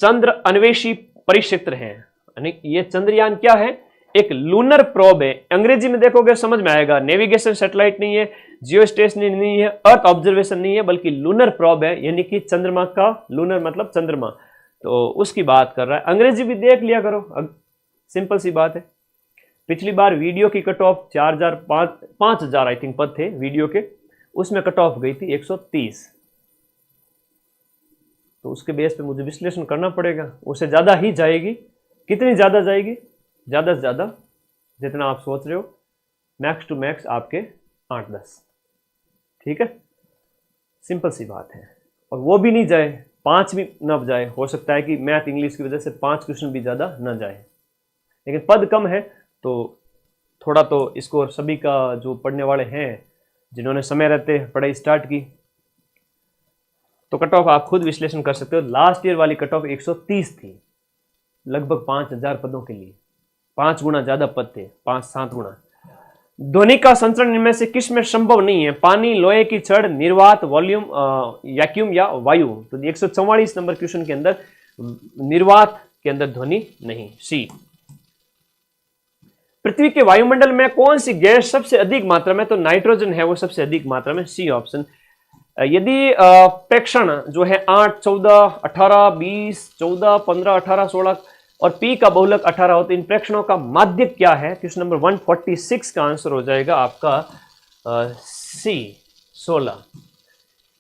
चंद्र अन्वेषी परिक्षेत्र है, यानी ये चंद्रयान क्या है, एक लूनर प्रोब है। अंग्रेजी में देखोगे समझ में आएगा, नेविगेशन सैटेलाइट नहीं है, जियो स्टेशनरी नहीं है, अर्थ ऑब्जर्वेशन नहीं है, बल्कि लूनर प्रोब है, यानी कि चंद्रमा का, लूनर मतलब चंद्रमा, तो उसकी बात कर रहा है। अंग्रेजी भी देख लिया करो, सिंपल सी बात है। पिछली बार वीडियो की कट ऑफ 5000 आई थिंक पद थे वीडियो के, उसमें कट ऑफ गई थी 130, तो उसके बेस पे मुझे विश्लेषण करना पड़ेगा, उससे ज्यादा ही जाएगी। कितनी ज्यादा जाएगी, ज्यादा से ज्यादा जितना आप सोच रहे हो, मैक्स टू मैक्स आपके 8-10, ठीक है, सिंपल सी बात है। और वो भी नहीं जाए, 5 भी न जाए, हो सकता है कि मैथ इंग्लिश की वजह से 5 क्वेश्चन भी ज्यादा न जाए, लेकिन पद कम है तो थोड़ा तो इसको सभी का जो पढ़ने वाले हैं, जिन्होंने समय रहते पढ़ाई स्टार्ट की, तो कट ऑफ आप खुद विश्लेषण कर सकते हो। लास्ट ईयर वाली कट ऑफ 130 थी, लगभग 5000 पदों के लिए 5 गुना ज्यादा पद थे, 5-7 गुना। ध्वनि का संचरण इनमें से किस में संभव नहीं है, पानी, लोहे की छड़, निर्वात, वॉल्यूम, वैक्यूम या वायु। तो 144 नंबर क्वेश्चन के अंदर निर्वात के अंदर ध्वनि नहीं, सी। पृथ्वी के वायुमंडल में कौन सी गैस सबसे अधिक मात्रा में, तो नाइट्रोजन है वो सबसे अधिक मात्रा में, सी ऑप्शन। यदि प्रेक्षण जो है 8, 14, 18, 20, 14, 15, 18, 16 और पी का बहुलक 18 हो, तो इन प्रेक्षणों का माध्य क्या है, क्वेश्चन नंबर 146 का आंसर हो जाएगा आपका सी 16।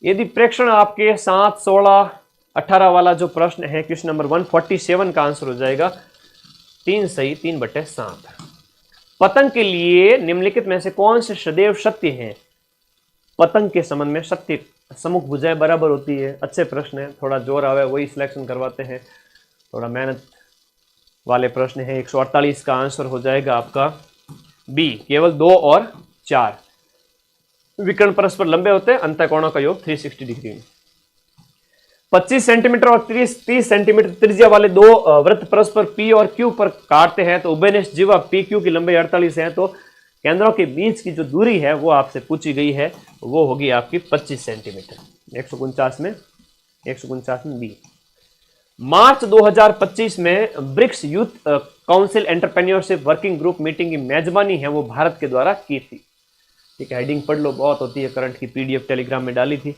यदि प्रेक्षण आपके 7, 16, 18 वाला जो प्रश्न है, क्वेश्चन नंबर 147 का आंसर हो जाएगा 3 सही, 3/7। पतंग के लिए निम्नलिखित में से कौन से सदैव सत्य हैं, पतंग के संबंध में सत्य, सम्मुख भुजाएं बराबर होती है, अच्छे प्रश्न है, थोड़ा जोर आवे वही सिलेक्शन करवाते हैं, थोड़ा मेहनत वाले प्रश्न है। 148 का आंसर हो जाएगा आपका बी, केवल 2 और 4। विकर्ण परस्पर लंबे होते हैं, अंतःकोणों का योग 360 डिग्री। 25 सेंटीमीटर और 30 सेंटीमीटर त्रिज्या वाले 2 वृत्त परस्पर पी और क्यू पर काटते हैं, तो उभयनिष्ठ जीवा पी क्यू की लंबाई 48 है, तो केंद्रों के बीच की जो दूरी है वो आपसे पूछी गई है, वो होगी आपकी 25 सेंटीमीटर। 149 में बी। मार्च 2025 में BRICS youth council entrepreneurship working group meeting की मेजबानी है वो भारत के द्वारा की थी, ठीक है, हेडिंग पढ़ लो, बहुत होती है, करंट की पीडीएफ टेलीग्राम में डाली थी।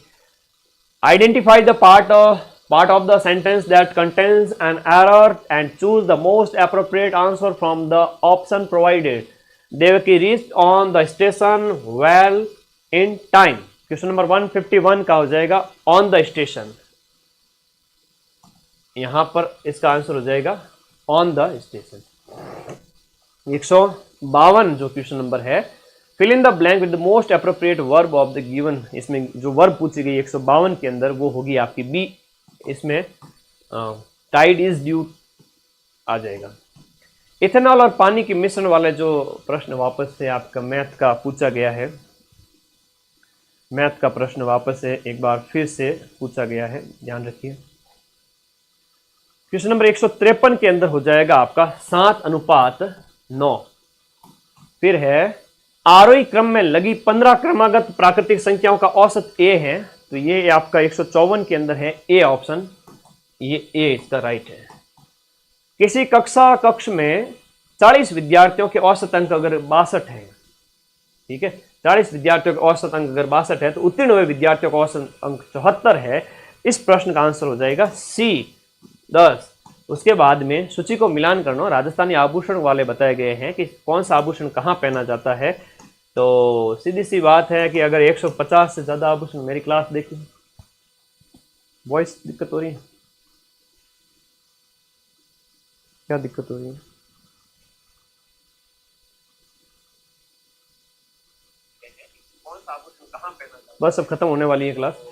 Identify the part of the sentence that contains an error and choose the most appropriate answer from the option provided. Devki reached on the station well in time. Question number 151 का हो जाएगा on the station, यहां पर इसका answer हो जाएगा on the station. 152 जो question number है, fill in the blank with the most appropriate verb of the given. इसमें जो वर्ब पूछी गई 152 के अंदर वो होगी आपकी बी, इसमें टाइड इज ड्यू आ जाएगा। इथेनॉल और पानी के मिश्रण वाले जो प्रश्न वापस से आपका मैथ का पूछा गया है, मैथ का प्रश्न वापस से एक बार फिर से पूछा गया है, ध्यान रखिए। क्वेश्चन नंबर 153 के अंदर हो जाएगा आपका 7:9। फिर है आरोही क्रम में लगी 15 क्रमागत प्राकृतिक संख्याओं का औसत ए है, तो ये आपका 154 के अंदर है ए ऑप्शन, ये ए इसका राइट है। किसी कक्ष में 40 विद्यार्थियों के औसत अंक अगर 62 है, ठीक है, 40 विद्यार्थियों के औसत अंक अगर 62 है तो उत्तीर्ण हुए विद्यार्थियों का औसत अंक 74 है। इस प्रश्न का आंसर हो जाएगा सी 10। उसके बाद में सूची को मिलान करना, राजस्थानी आभूषण वाले बताए गए हैं कि कौन सा आभूषण कहाँ पहना जाता है। तो सीधी सी बात है कि अगर 150 से ज्यादा आभूषण, मेरी क्लास देखिए, वॉइस दिक्कत हो रही है, क्या दिक्कत हो रही है? बस अब खत्म होने वाली है क्लास।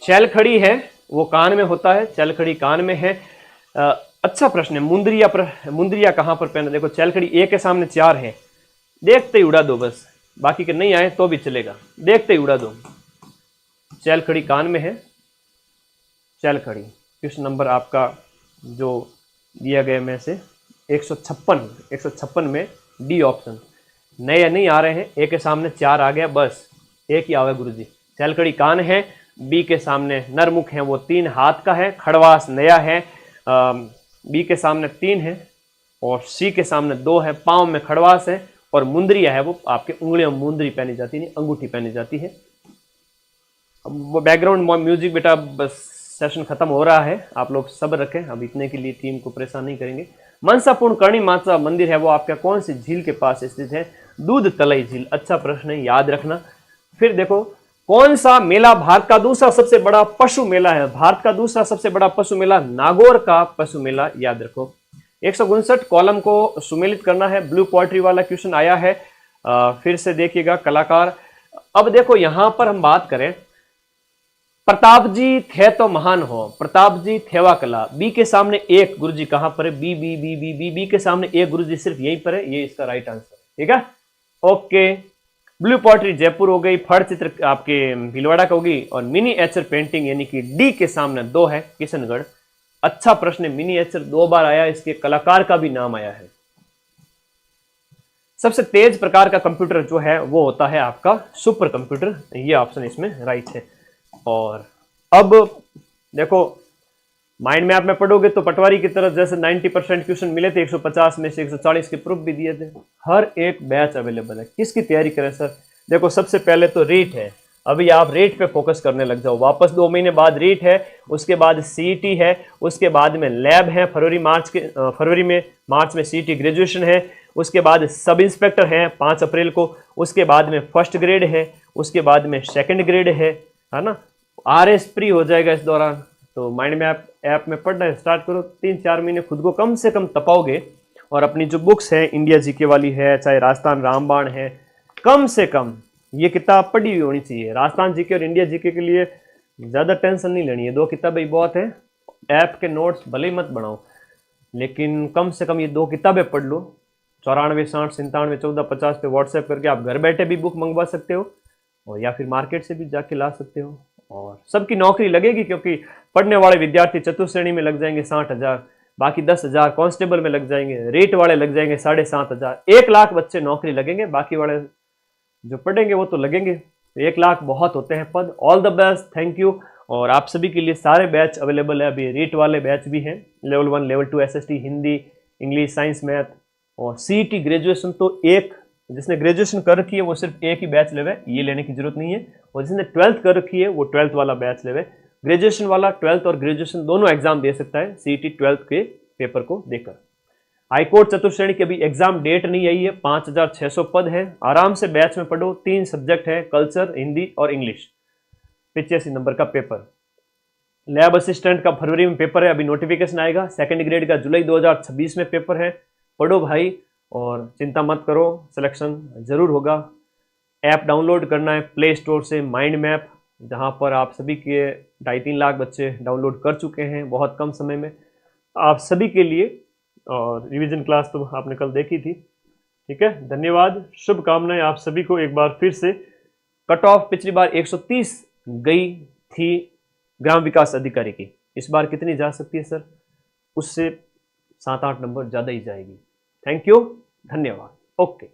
चैलखड़ी है वो कान में होता है, चैलखड़ी कान में है। अच्छा प्रश्न है, मुंदरिया कहां पर पहना? देखो चैलखड़ी ए के सामने 4 है, देखते ही उड़ा दो बस, बाकी के नहीं आए तो भी चलेगा, देखते ही उड़ा दो। चैलखड़ी कान में है, चैलखड़ी। क्वेश्चन नंबर आपका जो दिया गया में से 156 में डी ऑप्शन। नए नहीं आ रहे हैं, ए के सामने 4 आ गया, बस एक ही आवे गुरुजी। चैलखड़ी कान है, बी के सामने नरमुख है वो 3 हाथ का है, खड़वास नया है, बी के सामने 3 है और सी के सामने 2 है, पाँव में खड़वास है, और मुंदरिया है वो आपके उंगलियों में मुंदरी पहनी जाती है, अंगूठी पहनी जाती है। अब वो बैकग्राउंड म्यूजिक बेटा, बस सेशन खत्म हो रहा है, आप लोग सब्र रखें, अब इतने के लिए टीम को परेशान नहीं करेंगे। मनसापूर्ण कर्णी माता मंदिर है वो आपका कौन सी झील के पास स्थित है? दूध तलई झील। अच्छा प्रश्न है, याद रखना। फिर देखो कौन सा मेला भारत का दूसरा सबसे बड़ा पशु मेला है? भारत का दूसरा सबसे बड़ा पशु मेला नागौर का पशु मेला, याद रखो। 159 कॉलम को सुमेलित करना है, ब्लू पोएट्री वाला क्वेश्चन आया है। फिर से देखिएगा कलाकार। अब देखो यहां पर हम बात करें, प्रताप जी थे तो महान हो, प्रताप जी थेवा कला, बी के सामने 1 गुरुजी कहां पर है? B B B B B B के सामने 1 गुरुजी सिर्फ यहीं पर है, ये इसका राइट आंसर, ठीक है, ओके। ब्लू पोएट्री जयपुर हो गई, फड़ चित्र आपके भीलवाड़ा का होगी, और मिनीएचर पेंटिंग यानी कि डी के सामने 2 है, किशनगढ़। अच्छा प्रश्न है, मिनीएचर 2 बार आया, इसके कलाकार का भी नाम आया है। सबसे तेज प्रकार का कंप्यूटर जो है वो होता है आपका सुपर कंप्यूटर, ये ऑप्शन इसमें राइट है। और अब देखो माइंड मैप में पढ़ोगे तो पटवारी की तरफ जैसे 90% क्वेश्चन मिले थे, 150 में से 140 के प्रूफ भी दिए थे। हर एक बैच अवेलेबल है, किसकी तैयारी करें सर? देखो सबसे पहले तो रीट है, अभी आप रेट पे फोकस करने लग जाओ, वापस 2 महीने बाद रीट है, उसके बाद सीईटी है, उसके बाद में लैब है, फरवरी में मार्च में सीईटी ग्रेजुएशन है, उसके बाद सब इंस्पेक्टर है 5 अप्रैल को, उसके बाद में फर्स्ट ग्रेड है, उसके बाद में सेकंड ग्रेड है ना, आरएस प्री हो जाएगा इस दौरान। तो माइंड मैप ऐप में पढ़ना स्टार्ट करो, 3-4 महीने खुद को कम से कम तपाओगे, और अपनी जो बुक्स है इंडिया जीके वाली है, चाहे राजस्थान रामबाण है, कम से कम ये किताब पढ़ी हुई होनी चाहिए। राजस्थान जीके और इंडिया जीके के लिए ज़्यादा टेंशन नहीं लेनी है, 2 किताबें ही बहुत है। ऐप के नोट्स भले ही मत बनाओ, लेकिन कम से कम ये 2 किताबें पढ़ लो। 94 60 97 14 50 पे व्हाट्सएप करके आप घर बैठे भी बुक मंगवा सकते हो, और या फिर मार्केट से भी जाके ला सकते हो, और सबकी नौकरी लगेगी, क्योंकि पढ़ने वाले विद्यार्थी चतुर्थ श्रेणी में लग जाएंगे 60,000, बाकी 10,000 कांस्टेबल में लग जाएंगे, रेट वाले लग जाएंगे 7,500, 1 लाख बच्चे नौकरी लगेंगे, बाकी वाले जो पढ़ेंगे वो तो लगेंगे। 1 लाख बहुत होते हैं पद। All the best, thank you. और आप सभी के लिए सारे बैच अवेलेबल है, अभी रेट वाले बैच भी हैं, level 1 level 2 SST Hindi English science math, और सीईटी ग्रेजुएशन तो एक, जिसने ग्रेजुएशन कर रखी है वो सिर्फ एक ही बैच लेवे, ये लेने की जरूरत नहीं है, और जिसने 12th कर रखी है वो 12th वाला बैच लेवे। ग्रेजुएशन वाला 12th और ग्रेजुएशन दोनों एग्जाम दे सकता है सीईटी 12th के पेपर को देकर। हाईकोर्ट चतुर्थ श्रेणी की अभी एग्जाम डेट नहीं आई है, 5600 पद है, आराम से बैच में पढ़ो। 3 सब्जेक्ट है, कल्चर, हिंदी और इंग्लिश, 85 नंबर का पेपर। लैब असिस्टेंट का फरवरी में पेपर है, अभी नोटिफिकेशन आएगा। सेकंड ग्रेड का जुलाई 2026 में पेपर है। पढ़ो भाई और चिंता मत करो, सिलेक्शन जरूर होगा। ऐप डाउनलोड करना है प्ले स्टोर से, माइंड मैप, जहां पर आप सभी के 2.5-3 लाख बच्चे डाउनलोड कर चुके हैं बहुत कम समय में। आप सभी के लिए और रिवीजन क्लास तो आपने कल देखी थी। ठीक है, धन्यवाद, शुभकामनाएं आप सभी को। एक बार फिर से कट ऑफ पिछली बार 130 गई थी ग्राम विकास अधिकारी की, इस बार कितनी जा सकती है सर? उससे 7-8 नंबर ज़्यादा ही जाएगी। थैंक यू, धन्यवाद, ओके।